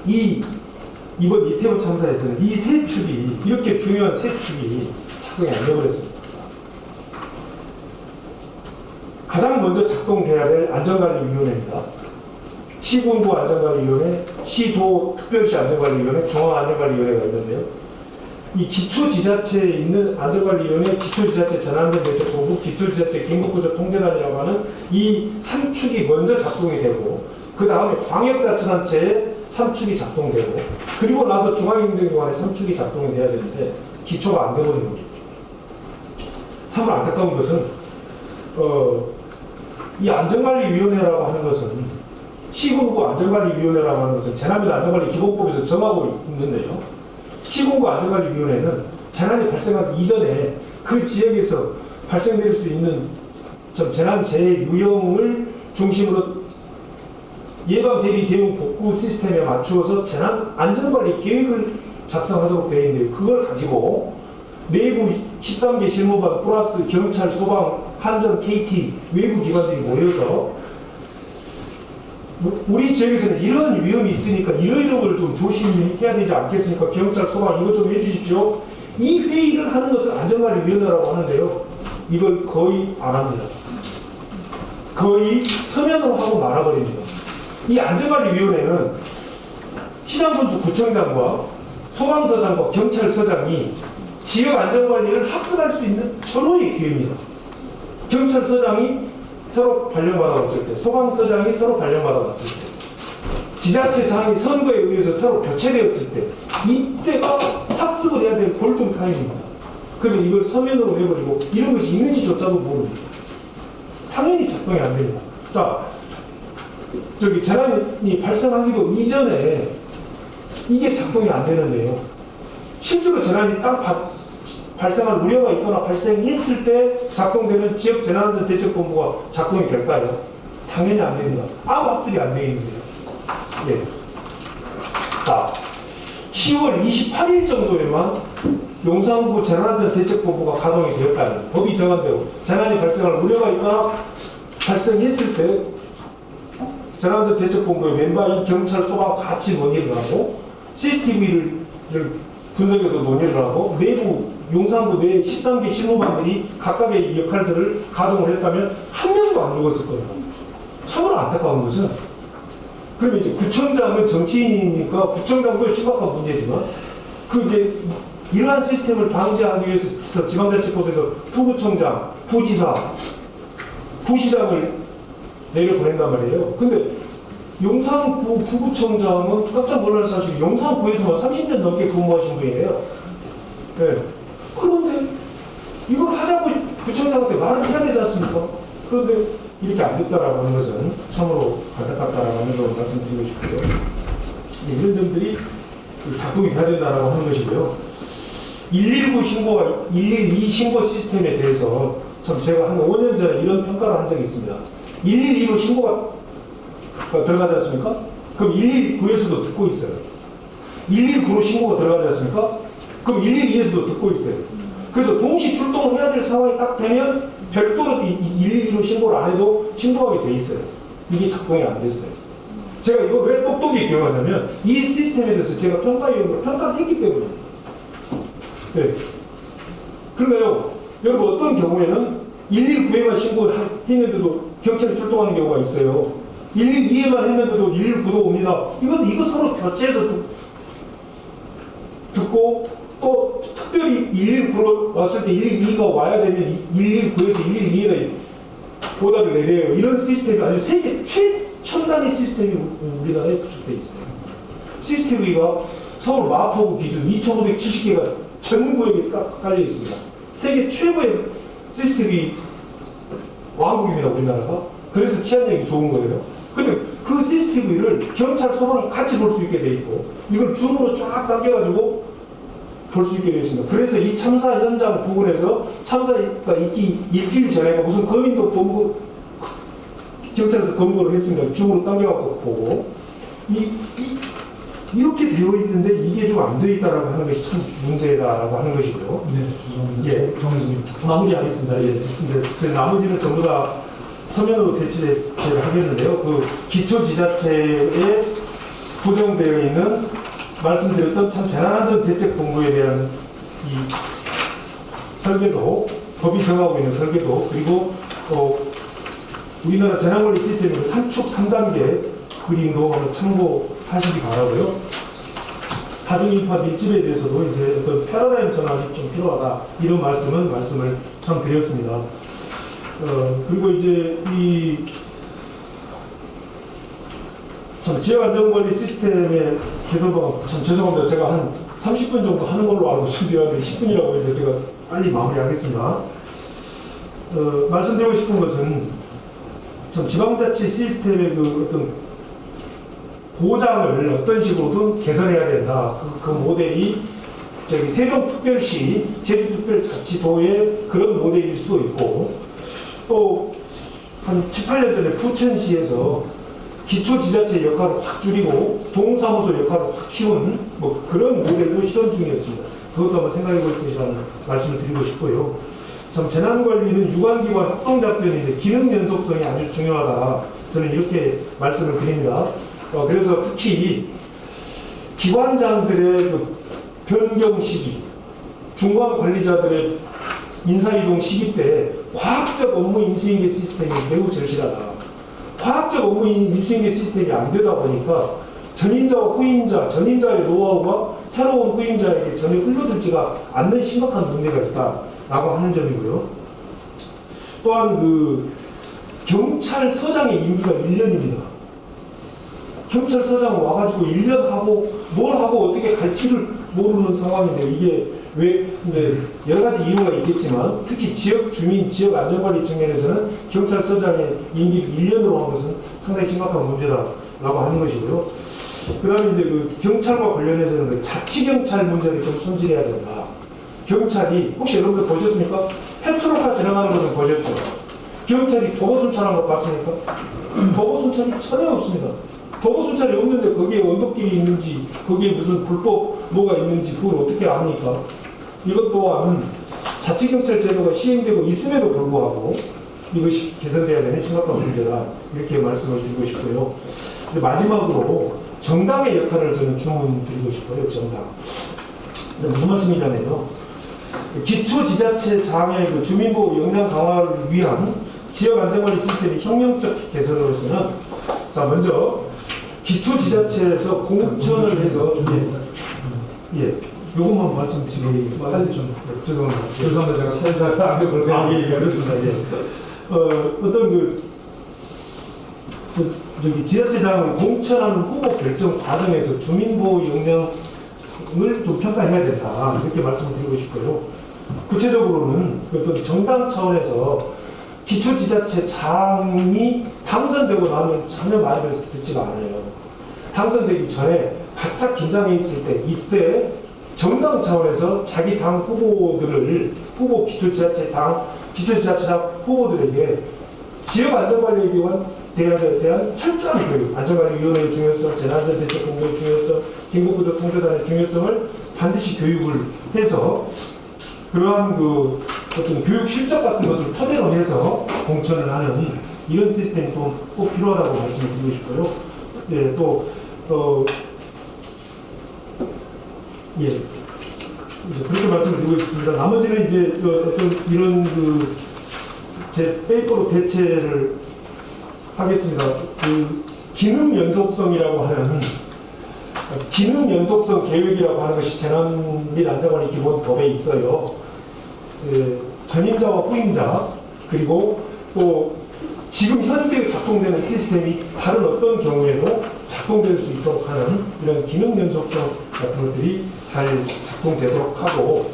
이번 이태원 참사에서는 이 세 축이 이렇게 중요한 세 축이 작동이 안 되어버렸습니다. 가장 먼저 작동돼야 될 안전관리위원회입니다. 시군구 안전관리위원회, 시도 특별시 안전관리위원회, 중앙안전관리위원회가 있는데요. 이 기초지자체에 있는 안전관리위원회, 기초지자체 재난안전대책본부, 기초지자체 긴급구조통제단이라고 하는 이 3축이 먼저 작동이 되고 그 다음에 광역자치단체에 3축이 작동되고 그리고 나서 중앙행정기관에 3축이 작동이 돼야 되는데 기초가 안 되버린 겁니다. 참으로 안타까운 것은 이 안전관리위원회라고 하는 것은 시군구 안전관리위원회라고 하는 것은 재난및 안전관리 기본법에서 정하고 있는데요. 시군구 안전관리위원회는 재난이 발생하기 이전에 그 지역에서 발생될 수 있는 재난 재해 유형을 중심으로 예방, 대비, 대응, 복구 시스템에 맞추어서 재난 안전관리 계획을 작성하도록 되어 있는데 그걸 가지고 내부 13개 실무반 플러스 경찰, 소방, 한전, KT 외부 기관들이 모여서 우리 지역에서는 이런 위험이 있으니까 이런 걸 좀 조심해야 되지 않겠습니까? 경찰, 소방 이것 좀 해주십시오. 이 회의를 하는 것을 안전관리위원회라고 하는데요. 이걸 거의 안 합니다. 거의 서면으로 하고 말아버립니다. 이 안전관리위원회는 시장군수 구청장과 소방서장과 경찰서장이 지역 안전관리를 학습할 수 있는 절호의 기회입니다. 경찰서장이 새로 발령받아 왔을 때, 소방서장이 새로 발령받아 왔을 때, 지자체장이 선거에 의해서 새로 교체되었을 때, 이때가 학습을 해야 될 골든타임입니다. 그런데 이걸 서면으로 해버리고 이런 것이 있는지조차도 모릅니다. 당연히 작동이 안 됩니다. 자, 재난이 발생하기도 이전에 이게 작동이 안 되는데요. 실제로 재난이 딱 발생할 우려가 있거나 발생했을 때 작동되는 지역 재난안전대책본부가 작동이 될까요? 당연히 안 됩니다. 아무 학습이 안 되어 있는데요. 예. 자, 10월 28일 정도에만 용산구 재난안전대책본부가 가동이 되었다는 법이 정한 대로 재난이 발생할 우려가 있거나 발생했을 때 재난안전대책본부의 멤버인 경찰, 소방 같이 논의를 하고 CCTV를 분석해서 논의를 하고 내부 용산구 내 13개 실무반들이 각각의 이 역할들을 가동을 했다면 한 명도 안 죽었을 거예요. 참으로 안타까운 것은 그러면 이제 구청장은 정치인이니까 구청장도 심각한 문제지만 그 이제 이러한 시스템을 방지하기 위해서 지방자치법에서 부구청장, 부지사, 부시장을 내려보낸단 말이에요. 근데 용산구 부구청장은 깜짝 놀랄 사실이 용산구에서만 30년 넘게 근무하신 분이에요. 네. 그런데 이걸 하자고 구청장한테 말을 해야 되지 않습니까? 그런데 이렇게 안 됐다라고 하는 것은 참으로 안타깝다라고 하는 걸 말씀드리고 싶고요. 이런 점들이 작동이 돼야 된다라고 하는 것이고요. 119 신고와 112 신고 시스템에 대해서 참 제가 한 5년 전에 이런 평가를 한 적이 있습니다. 112로 신고가 들어가지 않습니까? 그럼 119에서도 듣고 있어요. 119로 신고가 들어가지 않습니까? 그럼 112에서도 듣고 있어요. 그래서 동시 출동을 해야 될 상황이 딱 되면 별도로 112로 신고를 안 해도 신고하게 돼 있어요. 이게 작동이 안 됐어요. 제가 이걸 왜 똑똑히 기억하냐면 이 시스템에 대해서 제가 평가위원으로 평가를 했기 때문에. 네. 그런데요, 여러분 어떤 경우에는 119에만 신고를 했는데도 경찰이 출동하는 경우가 있어요. 112에만 했는데도 119도 옵니다. 이거 서로 교체해서 듣고 또 특별히 119로 왔을 때 112가 와야 되면 119에서 112에 보다를 내려요. 이런 시스템이 아주 세계 최첨단의 시스템이 우리나라에 구축되어 있어요. CCTV가 서울 마포구 기준 2,570개가 전 구역에 깔려 있습니다. 세계 최고의 CCTV 왕국입니다, 우리나라가. 그래서 치안력이 좋은 거예요. 근데 그 CCTV를 경찰, 소방이 같이 볼 수 있게 돼 있고 이걸 줌으로 쫙 당겨가지고 볼 수 있게 되어 있습니다. 그래서 이 참사 현장 부근에서 참사가 있기 일주일 전에 무슨 검인도 본부 경찰에서 검거를 했습니다. 줌으로 당겨갖고 보고 이렇게 되어 있는데 이게 좀 안 되어 있다라고 하는 것이 참 문제다라고 하는 것이고요. 네, 죄송합니다. 예, 마무리하겠습니다. 예, 근데 나머지는 전부 다 서면으로 대체를 하겠는데요. 그 기초지자체에 구성되어 있는 말씀드렸던 참 재난안전대책본부에 대한 이 설계도, 법이 정하고 있는 설계도, 그리고 우리나라 재난관리 시스템의 3축 3단계 그림도 한번 참고하시기 바라고요. 다중인파 밀집에 대해서도 이제 어떤 패러다임 전환이 좀 필요하다 이런 말씀을 참 드렸습니다. 그리고 이제 이 참 지역안전관리 시스템의 개선방 참 죄송합니다. 제가 한 30분 정도 하는 걸로 알고 준비하는데 10분이라고 해서 제가 빨리 마무리하겠습니다. 말씀드리고 싶은 것은 참 지방자치 시스템의 그 어떤 보장을 어떤 식으로든 개선해야 된다. 그 모델이 저기 세종특별시, 제주특별자치도의 그런 모델일 수도 있고 또 한 7, 8년 전에 부천시에서 기초지자체 역할을 확 줄이고 동사무소 역할을 확 키운 뭐 그런 모델도 실현 중이었습니다. 그것도 한번 생각해 볼 것이라는 말씀을 드리고 싶고요. 참 재난관리는 유관기관 협동작전인데 기능 연속성이 아주 중요하다. 저는 이렇게 말씀을 드립니다. 그래서 특히 기관장들의 그 변경 시기, 중간 관리자들의 인사이동 시기 때 과학적 업무 인수인계 시스템이 매우 절실하다. 과학적 업무 인수인계 시스템이 안 되다 보니까 전임자와 후임자, 전임자의 노하우가 새로운 후임자에게 전혀 흘러들지가 않는 심각한 문제가 있다라고 하는 점이고요. 또한 그 경찰서장의 임기가 1년입니다. 경찰서장은 와가지고 1년 하고 뭘 하고 어떻게 갈지를 모르는 상황인데 이게 왜 이제 여러 가지 이유가 있겠지만 특히 지역 주민, 지역 안전관리 측면에서는 경찰서장의 임기 1년으로 한 것은 상당히 심각한 문제다라고 하는 것이고요. 그다음에 이제 그 경찰과 관련해서는 그 자치경찰 문제를 좀 손질해야 된다. 경찰이 혹시 여러분들 보셨습니까? 페트로카 지나가는 것은 보셨죠? 경찰이 도보 순찰한 거 봤습니까? 도보 순찰이 전혀 없습니다. 도로 순찰이 없는데 거기에 언덕길이 있는지 거기에 무슨 불법 뭐가 있는지 그걸 어떻게 압니까? 이것 또한 자치경찰 제도가 시행되고 있음에도 불구하고 이것이 개선돼야 되는 심각한 문제다, 이렇게 말씀을 드리고 싶고요. 근데 마지막으로 정당의 역할을 저는 주문드리고 싶어요. 정당. 무슨 말씀이냐면요, 기초지자체장의 그 주민보호 역량 강화를 위한 지역안전관리 시스템의 혁명적 개선으로서는, 자, 먼저 기초지자체에서 공천을 해서 요것만 말씀드리고 빨리 좀 죄송합니다. 제가 살살 안 해볼게요. 그렇습니다. 어떤 저기 지자체장은 공천하는 후보 결정 과정에서 주민보호 역량을 좀 평가해야 된다, 이렇게 말씀을 드리고 싶고요. 구체적으로는 어떤 정당 차원에서 기초지자체장이 당선되고 나면 전혀 말을 듣지가 않아요. 당선되기 전에 바짝 긴장해 있을 때, 이때 정당 차원에서 자기 당 후보들을 기초지자체장 후보들에게 지역 안전관리에 대한 철저한 교육, 안전관리위원회의 중요성, 재난안전대책본부의 중요성, 긴급구조 통제단의 중요성을 반드시 교육을 해서 그러한 어떤 교육 실적 같은 것을 토대로 해서 공천을 하는 이런 시스템이 또 꼭 필요하다고 말씀드리고 싶고요. 예, 이제 그렇게 말씀을 드리고 있습니다. 나머지는 이제 어떤 이런 제 페이퍼로 대체를 하겠습니다. 기능 연속성이라고 하는 기능 연속성 계획이라고 하는 것이 재난 및 안전관리 기본법에 있어요. 전임자와 후임자, 그리고 또 지금 현재 작동되는 시스템이 다른 어떤 경우에도 작동될 수 있도록 하는 이런 기능 연속성 같은 것들이 잘 작동되도록 하고,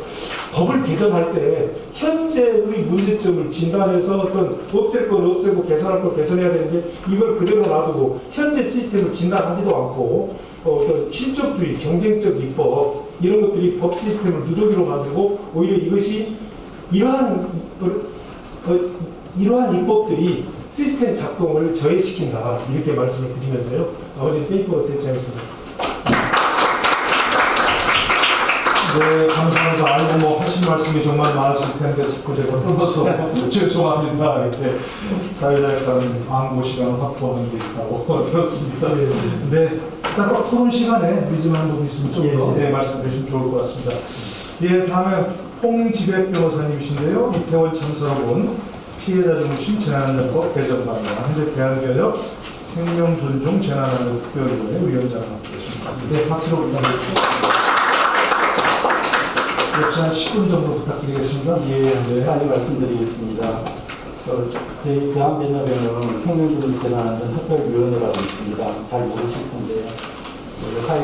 법을 개정할 때 현재의 문제점을 진단해서 어떤 없앨 건 없애고 개선할 건 개선해야 되는데, 이걸 그대로 놔두고 현재 시스템을 진단하지도 않고 어떤 실적주의, 경쟁적 입법 이런 것들이 법 시스템을 누더기로 만들고, 오히려 이것이 이러한 입법들이 시스템 작동을 저해시킨다, 이렇게 말씀을 드리면서요. 나머지 페이퍼로 대체하겠습니다. 네, 감사합니다. 알고 하신 말씀이 정말 많으실 텐데 자꾸 제가 끊어서 죄송합니다. 이렇게 사회자에 따른 광고 시간을 확보하는 게 있다고 들었습니다. 네, 따로 토론 시간에 늦지만 분 있으면 좀 더 말씀 주시면 좋을 것 같습니다. 예, 다음에 홍지백 변호사님이신데요. 이태원 참사로 피해자 중심 재난안전법 개정 방안, 현재 대한변협 생명존중 재난안전 특별위원회 위원장을 맡고 계십니다. 네, 박수로 부탁드립니다. 역시 한 10분 정도 부탁드리겠습니다. 네, 빨리 말씀드리겠습니다. 저희 대한변협에는 생명존중 재난안전 특별위원회라고 있습니다. 잘 모르실 텐데요. 사회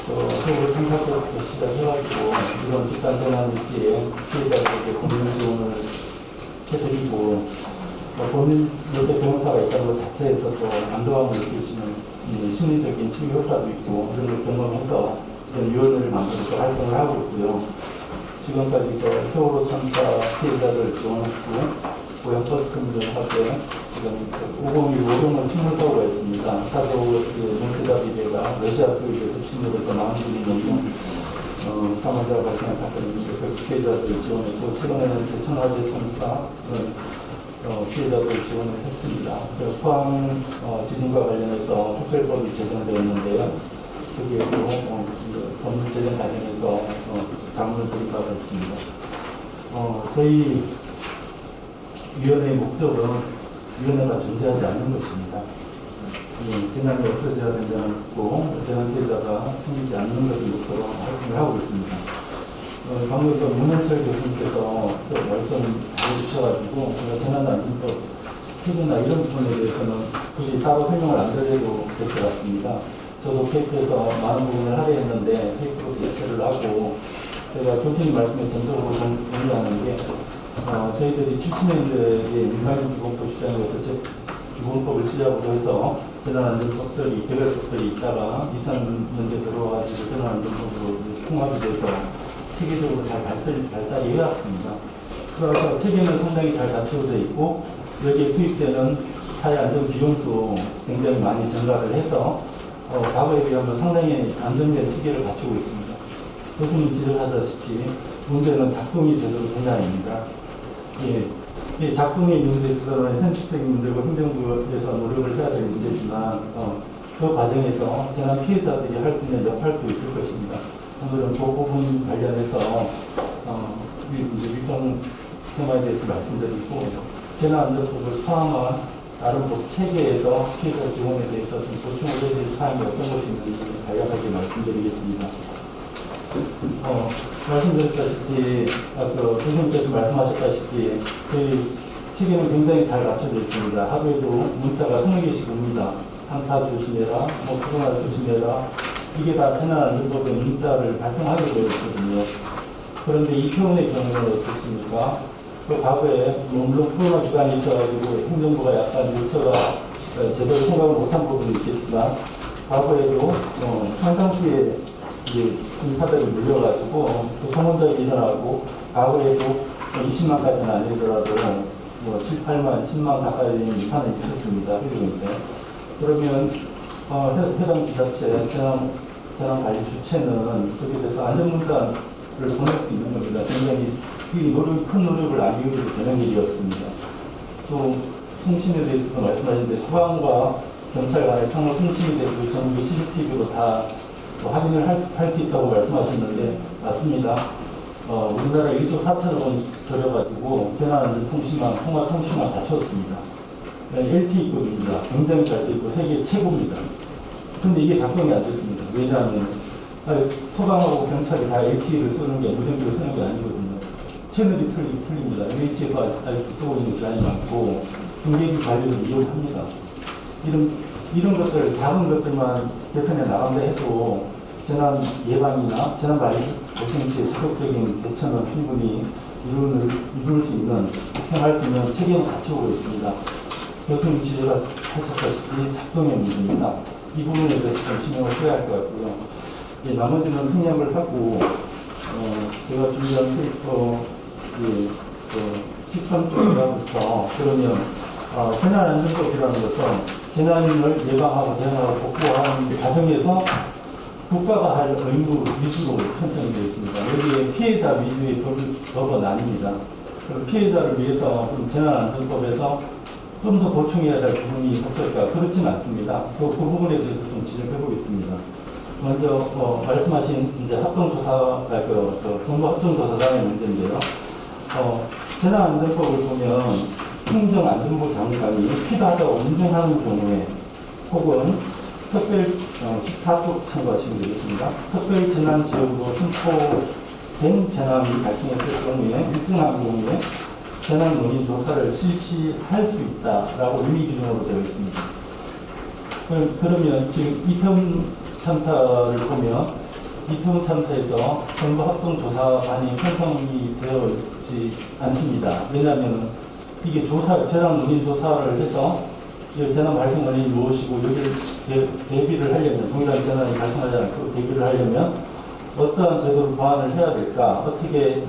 서울 참사부터 시작해가지고 이런 집단 재난 시기에 피해자들에게 법률 지원을 해드리고, 본인 요새 변호사가 있다는 것 자체에서 또 안도함을 느끼시는 심리적인 치유 효과도 있고, 그런 걸 경험해서 이런 위원회를 만들어서 활동을 하고 있고요. 지금까지 세월호 참사 피해자들 지원했고, 고향버스 운전하게 지금 501 5병원 식물사고가 있습니다. 사고 몬테다비데가 러시아 교육에서 침몰해서 많은 분이 넘는 사망자가 발생한 사건인데, 그 피해자들 지원했고, 최근에는 대천화재 참사 피해자들 지원을 했습니다. 포항 지진과 관련해서 특별법이 제정되었는데요. 거기에도 법률 제정 과정에서 장문을 드린 바가 있습니다. 저희 위원회의 목적은 위원회가 존재하지 않는 것입니다. 재난이 없어져야 된다는 거, 재난 피해자가 생기지 않는 것을 목표로 활동을 하고 있습니다. 방금 문현철 교수님께서 말씀 잘해주셔가지고 재난안전법 체계나 이런 부분에 대해서는 굳이 따로 설명을 안 드려도 될 것 같습니다. 저도 페이퍼에서 많은 부분을 하려 했는데 페이퍼로 대체를 하고, 제가 교수님 말씀에 전적으로 동의하는 게, 저희들이 70년대에 민간인기본법 시장에서 기본법을 시작으로 해서 재난안전법들이, 개별법들이 있다가 2000년대 들어와가지고 재난안전법으로 통합이 돼서 체계적으로 잘 발달이 해왔습니다. 그래서 체계는 상당히 잘 갖춰져 있고, 여기에 투입되는 사회 안전 비용도 굉장히 많이 증가를 해서 과거에 비하면 상당히 안정된 체계를 갖추고 있습니다. 교수님 지적하다시피 문제는 작동이 제대로 되냐입니다. 이 작동의 문제에 있어서는 현실적인 문제고 행정부에서 노력을 해야 될 문제지만 그 과정에서 재난 피해자들이 할 수 있는 역할도 있을 것입니다. 오늘은 그 부분 관련해서 일정 테마에 대해서 말씀드리고 재난안전법을 포함한 다른 법 체계에서 피해자 지원에 대해서 좀 보충을 해야 될 사항이 어떤 것이 있는지 간략하게 말씀드리겠습니다. 말씀드렸다시피 교수님께서 말씀하셨다시피 저희 체계는 굉장히 잘 갖춰져 있습니다. 하루에도 문자가 20개씩 옵니다. 한타 조심해라, 코로나 조심해라. 이게 다 재난안전법의 문자를 발송하게 되어 있거든요. 그런데 이 표현의 경우는 어떻습니까? 그 과거에 물론 코로나 기간이 있어가지고 행정부가 약간 문자가 제대로 생각을 못한 부분이 있겠지만 과거에도 상당수의 인사들이 물려가지고 또 소문적이 일어나고 과거에도 20만까지는 아니더라도 7, 8만, 10만 가까이 되는 인사는 있었습니다. 그러면 해당 지자체 재난관리 주체는 거기에 대해서 안전문단을 보낼 수 있는 겁니다. 굉장히 큰 노력을 남기게 되는 일이었습니다. 또 통신에 대해서도 말씀하셨는데 소방과 경찰 간의 통로 통신이 되고 전국의 CCTV로 다 확인을 할 수 있다고 말씀하셨는데 맞습니다. 우리나라 1조 4천억 원 들여가지고 재난안전통신망, 통화통신망 갖췄습니다. LTE급입니다. 굉장히 잘 돼 있고 세계 최고입니다. 근데 이게 작동이 안 됐습니다. 왜냐하면 소방하고 경찰이 다 LTE를 쓰는 게 무전기를 쓰는 게 아니거든요. 채널이 틀립니다. MHF가 아직도 쓰고 있는 기간이 많고 중계기 관리를 이용합니다. 이런 것들, 작은 것들만 개선해 나간다 해도 재난 예방이나 재난 관리 발생시에 적극적인 대처는 충분히 이룰 수 있는, 행할 수 있는 체계를 갖추고 있습니다. 교수님 지적하셨다시피 작동의 문제입니다. 이 부분에 대해서 좀 신경을 써야 할 것 같고요. 나머지는 생략을 하고, 제가 준비한 페이퍼, 시선 쪽부터 그러면, 재난안전법이라는 것은 재난을 예방하고 대응하고 복구하는 과정에서 국가가 할 의무 위주로 편성되어 있습니다. 여기에 피해자 위주의 법은 아닙니다. 그럼 피해자를 위해서 재난안전법에서 좀 더 보충해야 될 부분이 없을까? 그렇진 않습니다. 그 부분에 대해서 좀 지적해 보겠습니다. 먼저 말씀하신 이제 정부 합동조사단의 문제인데요. 재난안전법을 보면 행정안전부 장관이 필요하다고 인정하는 경우에 혹은 특별 14조 참고하시면 되겠습니다. 특별 재난 지역으로 선포된 재난이 발생했을 경우에 일정한 경우에 재난 원인 조사를 실시할 수 있다라고 임의 기준으로 되어 있습니다. 그러면 지금 이태원 참사를 보면 이태원 참사에서 정부 합동조사반이 편성이 되어 있지 않습니다. 왜냐하면 이게 재난 원인 조사를 해서 재난 발생 원인이 무엇이고 여기를 대비를 하려면 동일한 재난이 발생하지 않고 대비를 하려면 어떠한 제도를 보완을 해야 될까, 어떻게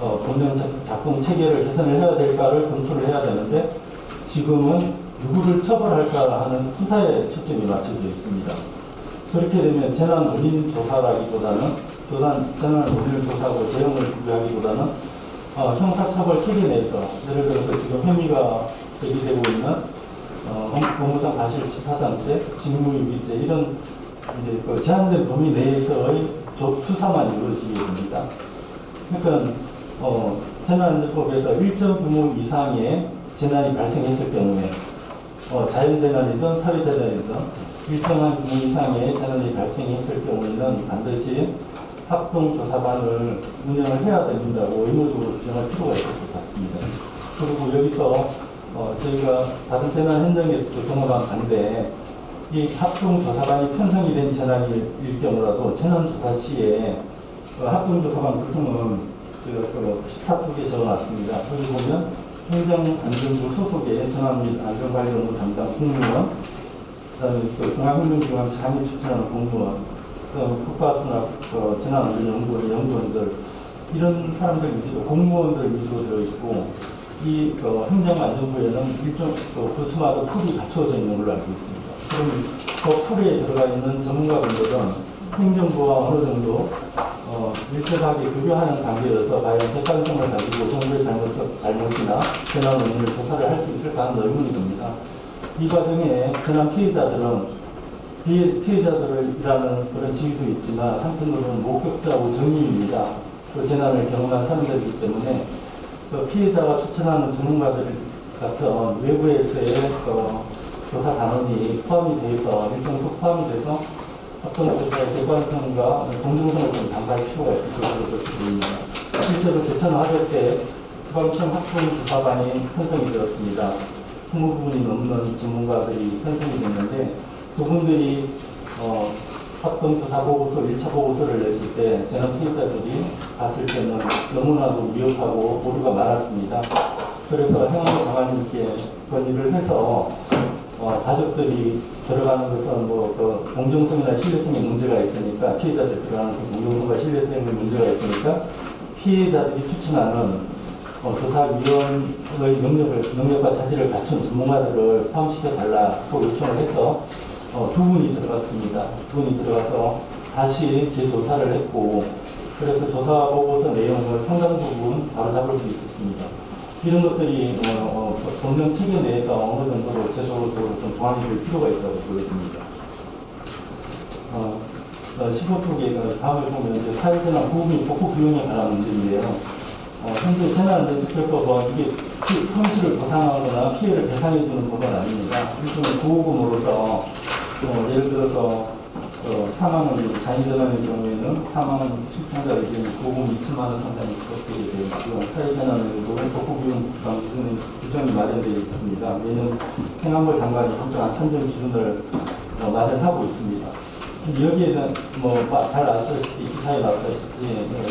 본연 작동 체계를 개선을 해야 될까를 검토를 해야 되는데 지금은 누구를 처벌할까 하는 수사에 초점이 맞춰져 있습니다. 그렇게 되면 재난 원인 조사라기보다는 재난 원인을 조사하고 대응을 구비하기보다는 형사처벌 체계 내에서 예를 들어서 지금 혐의가 제기되고 있는 업무상 과실치사상죄, 직무유기죄 이런 이제 그 제한된 범위 내에서의 수사만 이루어지게 됩니다. 그러니까 재난안전법에서 일정 규모 이상의 재난이 발생했을 경우에 자연재난이든 사회재난이든 일정한 규모 이상의 재난이 발생했을 경우에는 반드시 합동조사반을 운영을 해야 된다고 의무적으로 규정할 필요가 있을 것 같습니다. 그리고 여기서 저희가 다른 재난 현장에서도 경험한 반대 이 합동조사반이 편성이 된 재난일 경우라도 재난조사 시에 합동조사반 구성은 제가 14쪽에 적어놨습니다. 거기 보면 행정안전부 소속의 재난 및 안전관리 업무 담당 공무원, 그다음에 중앙행정기관 장애 추천하는 공무원, 국가수납 재난안전연구원 연구원들 이런 사람들 위주로 공무원들 위주로 되어 있고 이 행정안전부에는 일정 부서마다 풀이 갖춰져 있는 걸로 알고 있습니다. 그럼 법 풀이에 들어가 있는 전문가분들은 행정부와 어느 정도 밀접하게 교류하는 단계여서 과연 객관성을 가지고 정부의 잘못이나 재난 원인을 조사를 할 수 있을까 하는 의문이 듭니다. 이 과정에 재난 피해자들이라는 그런 지위도 있지만 한편으로는 목격자고 정의입니다. 그 재난을 경험한 사람들이기 때문에 그 피해자가 추천하는 전문가들 같은 외부에서의 조사 단원이 포함이 돼서 일정수 포함이 돼서 어떤 조사의 객관성과 공정성을 좀 담보할 필요가 있을 것으로 보입니다. 실제로 제천화재 때 특검청 학부조사반이 편성이 되었습니다. 20부분이 넘는 전문가들이 편성이 됐는데 그분들이 합동조사 보고서, 1차 보고서를 냈을 때 재난 피해자들이 봤을 때는 너무나도 미흡하고 오류가 많았습니다. 그래서 행안부 장관님께 건의를 해서 가족들이 들어가는 것은 그 공정성이나 신뢰성에 문제가 있으니까 피해자들 들어가는 공정성과 신뢰성에 문제가 있으니까 피해자들이 추천하는 조사위원의 능력과 자질을 갖춘 전문가들을 포함시켜 달라고 요청을 해서 두 분이 들어갔습니다. 두 분이 들어가서 다시 재조사를 했고 그래서 조사 보고서 내용을 상당 부분 바로잡을 수 있었습니다. 이런 것들이 법령 체계 내에서 어느 정도로 제도적으로 좀 보완이 될 필요가 있다고 보여집니다. 15쪽에 다음에 보면 이제 사회재난 보험이 복구 비용에 관한 문제인데요. 현재 재난안전특별법은 이게 손실을 보상하거나 피해를 배상해주는 법은 아닙니다. 일종의 보호금으로서 예를 들어서 사망은 자연재난의 경우에는 사망은 실종자에게 보호금 2천만 원 상당히 부과되게 되어 있고요. 사회재난에도 복구비용 부담 규정이 마련되어 있습니다. 매년 행안부 장관이 확정한 산정 기준을 마련하고 있습니다. 여기에 대한 잘 아시다시피 기사에 나왔다시피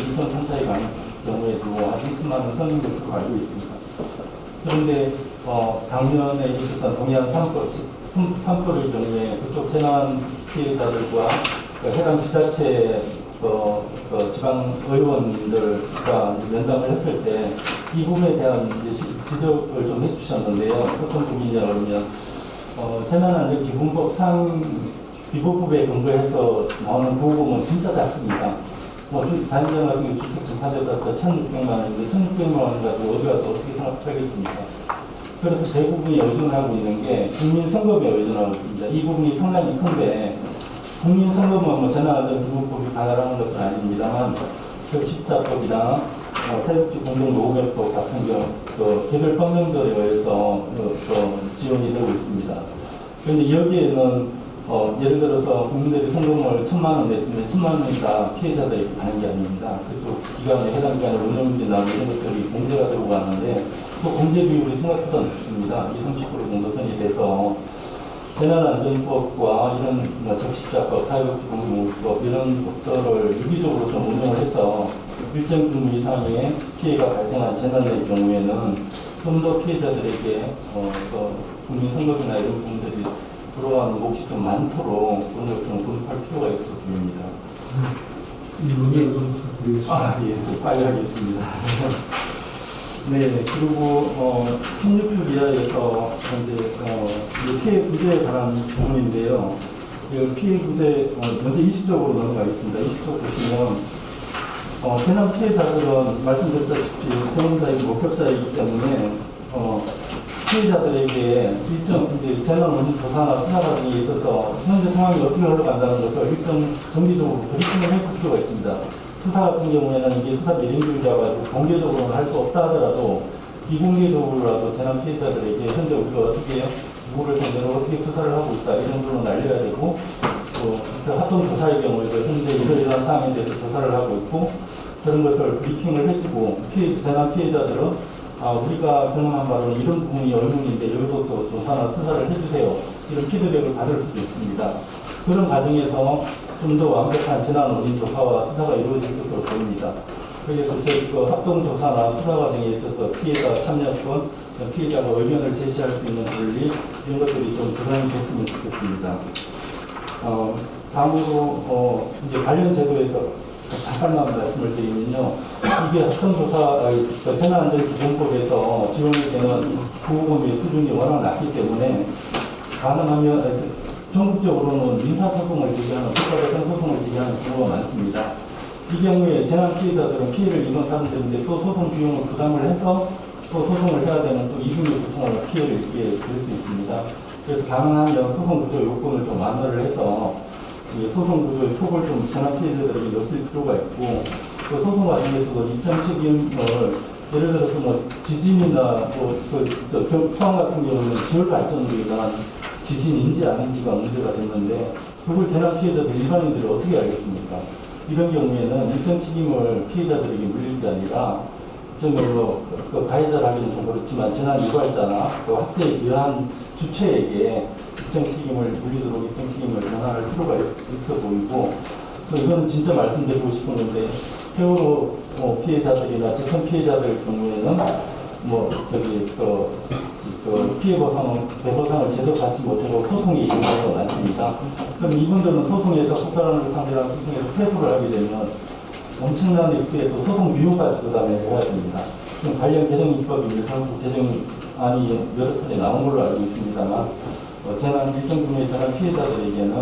인천 참사에 관한 경우에도 한 20만 원 선인 것으로 알고 있습니다. 그런데 작년에 있었던 동해안 산불의 경우에 그쪽 재난 피해자들과 해당 지자체 지방 의원들과 면담을 했을 때 이 부분에 대한 지적을 좀 해주셨는데요. 어떤 부분이냐 그러면 재난안전기본법상 비법부에 근거해서 나오는 보호금은 진짜 작습니다. 자연재난 같은 경우 주택증파되다 1,600만 원인데 1,600만 원 가지고 어디 가서 어떻게 생각하겠습니까? 그래서 대부분이 의존하고 있는 게 국민선거에 의존하고 있습니다. 이 부분이 상당히 큰데 국민선거만 재난안전기본법이 가능한 것은 아닙니다만 집자법이나 사육지 공동노후병법 같은 경우 개별 법령들에 의해서 지원이 되고 있습니다. 그런데 여기에는 예를 들어서 국민들이 성금을 1,000만 원 냈으면 1,000만 원이 다 피해자들에게 가는 게 아닙니다. 그쪽 기관에 해당 기관의 운영비나 이런 것들이 공제가 되고 가는데 그 공제 비율이 생각보다 높습니다. 20-30% 정도 선이 돼서 재난안전법과 이런 적시자법, 사회복지공동법 이런 법들을 유기적으로 좀 운영을 해서 일정 규모 이상의 피해가 발생한 재난의 경우에는 좀 더 피해자들에게 국민선거비나 이런 부분들이 들어가는 몫이 좀 많도록 돈을 좀 도입할 필요가 있어 보입니다. 이 논의를 좀 부탁드리겠습니다. 예, 좀 빨리 하겠습니다. 네, 그리고 16주 이하에서 이제 피해 구제에 관한 부분인데요. 이 피해 구제 먼저 20쪽으로 넘어가겠습니다. 20쪽 보시면 재난 피해자들은 말씀드렸다시피 경험자이고 목격자이기 때문에 피해자들에게 일정 재난 원인 조사나 수사 과정에 있어서 현재 상황이 어떻게 흘러간다는 것을 일정 정기적으로 브리핑을 해볼 필요가 있습니다. 수사 같은 경우에는 이게 수사 미행주의자 가지고 공개적으로는 할 수 없다 하더라도 비공개적으로라도 재난 피해자들에게 현재 우리가 어떻게 누구를 상대로 어떻게 수사를 하고 있다 이런 걸로 알려야 되고 또 합동 조사의 경우에도 현재 이러이러한 사항에 대해서 조사를 하고 있고 그런 것을 브리핑을 해주고 재난 피해자들은 우리가 경험한 바로는 이런 부분이 의문인데 여기서 또 조사나 수사를 해주세요. 이런 피드백을 받을 수도 있습니다. 그런 과정에서 좀 더 완벽한 재난 원인 조사와 수사가 이루어질 것으로 보입니다. 그래서 그 합동조사나 수사 과정에 있어서 피해자 참여권, 피해자가 의견을 제시할 수 있는 권리 이런 것들이 좀 조정이 됐으면 좋겠습니다. 다음으로 이제 관련 제도에서 잠깐만 말씀을 드리면요. 이게 합동조사, 재난안전기본법에서 지원이 되는 보호금의 수준이 워낙 낮기 때문에 가능하면 전국적으로는 민사소송을 제기하는, 국가대상 소송을 제기하는 경우가 많습니다. 이 경우에 재난 피해자들은 피해를 입은 사람들인데 또 소송 비용을 부담을 해서 또 소송을 해야 되는 또 이중의 고통을 피해를 입게 될 수 있습니다. 그래서 가능하면 소송 구조 요건을 좀 완화를 해서 이 소송 구조의 폭을 좀 재난 피해자들에게 넓힐 필요가 있고, 또 소송 과정에서도 입장 책임을 예를 들어서 뭐 지진이나 포항 같은 경우는 지열 발전으로 인한 지진인지 아닌지가 문제가 됐는데 그걸 재난 피해자들 일반인들이 어떻게 알겠습니까? 이런 경우에는 일정 책임을 피해자들에게 물릴 게 아니라 일정별로 그 가해자를 하기는 좀 그렇지만 재난 유발자나 그 학대에 의한 주체에게 일정 책임을 물리도록 일정 책임을 전환할 필요가 있어 보이고, 또 이거는 진짜 말씀드리고 싶은 건데 세월호 피해자들이나 재산 피해자들 경우에는 피해 배보상을 제대로 받지 못하고 소송이 있는 경우가 많습니다. 그럼 이분들은 소송에서 국가라는 상대랑 소송에서 패소를 하게 되면 엄청난 액수의 또 소송 비용까지 부담을 해야 됩니다. 지금 관련 개정 입법이 일상국 개정안이 여러 차례 나온 걸로 알고 있습니다만, 재난 일정 규모의 재난 피해자들에게는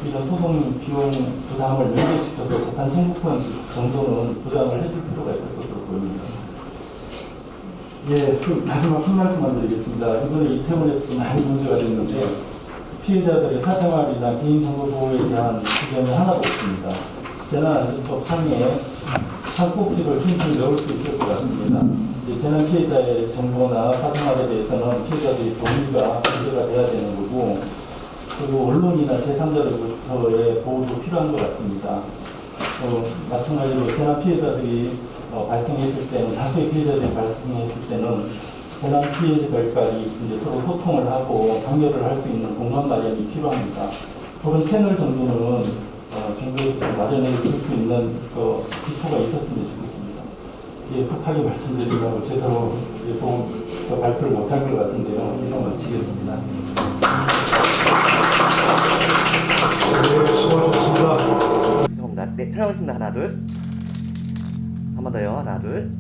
이런 소송 비용 부담을 면제시켜서 재판 청구권 정도는 부담을 해줄 필요가 있을 것으로 보입니다. 예, 마지막 한 말씀만 드리겠습니다. 이번에 이태원에서 많이 문제가 됐는데 피해자들의 사생활이나 개인정보 보호에 대한 규정이 하나도 없습니다. 재난안전법 상에 한 꼭지를 충분히 넣을 수 있을 것 같습니다. 재난 피해자의 정보나 사생활에 대해서는 피해자들의 동의가 문제가 돼야 되는 거고, 그리고 언론이나 제3자로부터의 보호도 필요한 것 같습니다. 마찬가지로 재난 피해자들이 발생했을 때는, 다수의 피해자들이 발생했을 때는 재난 피해자들까지 이제 서로 소통을 하고 단결을 할 수 있는 공간 마련이 필요합니다. 그런 채널 정도는 정부에서 마련해 줄 수 있는 기초가 있었으면 좋겠습니다. 예, 급하게 말씀드리려고 제대로 발표를 못한 것 같은데요. 이상 마치겠습니다. 네, 수고하셨습니다. 죄송합니다. 네, 촬영하겠습니다. 하나, 둘. 한 번 더요. 하나, 둘.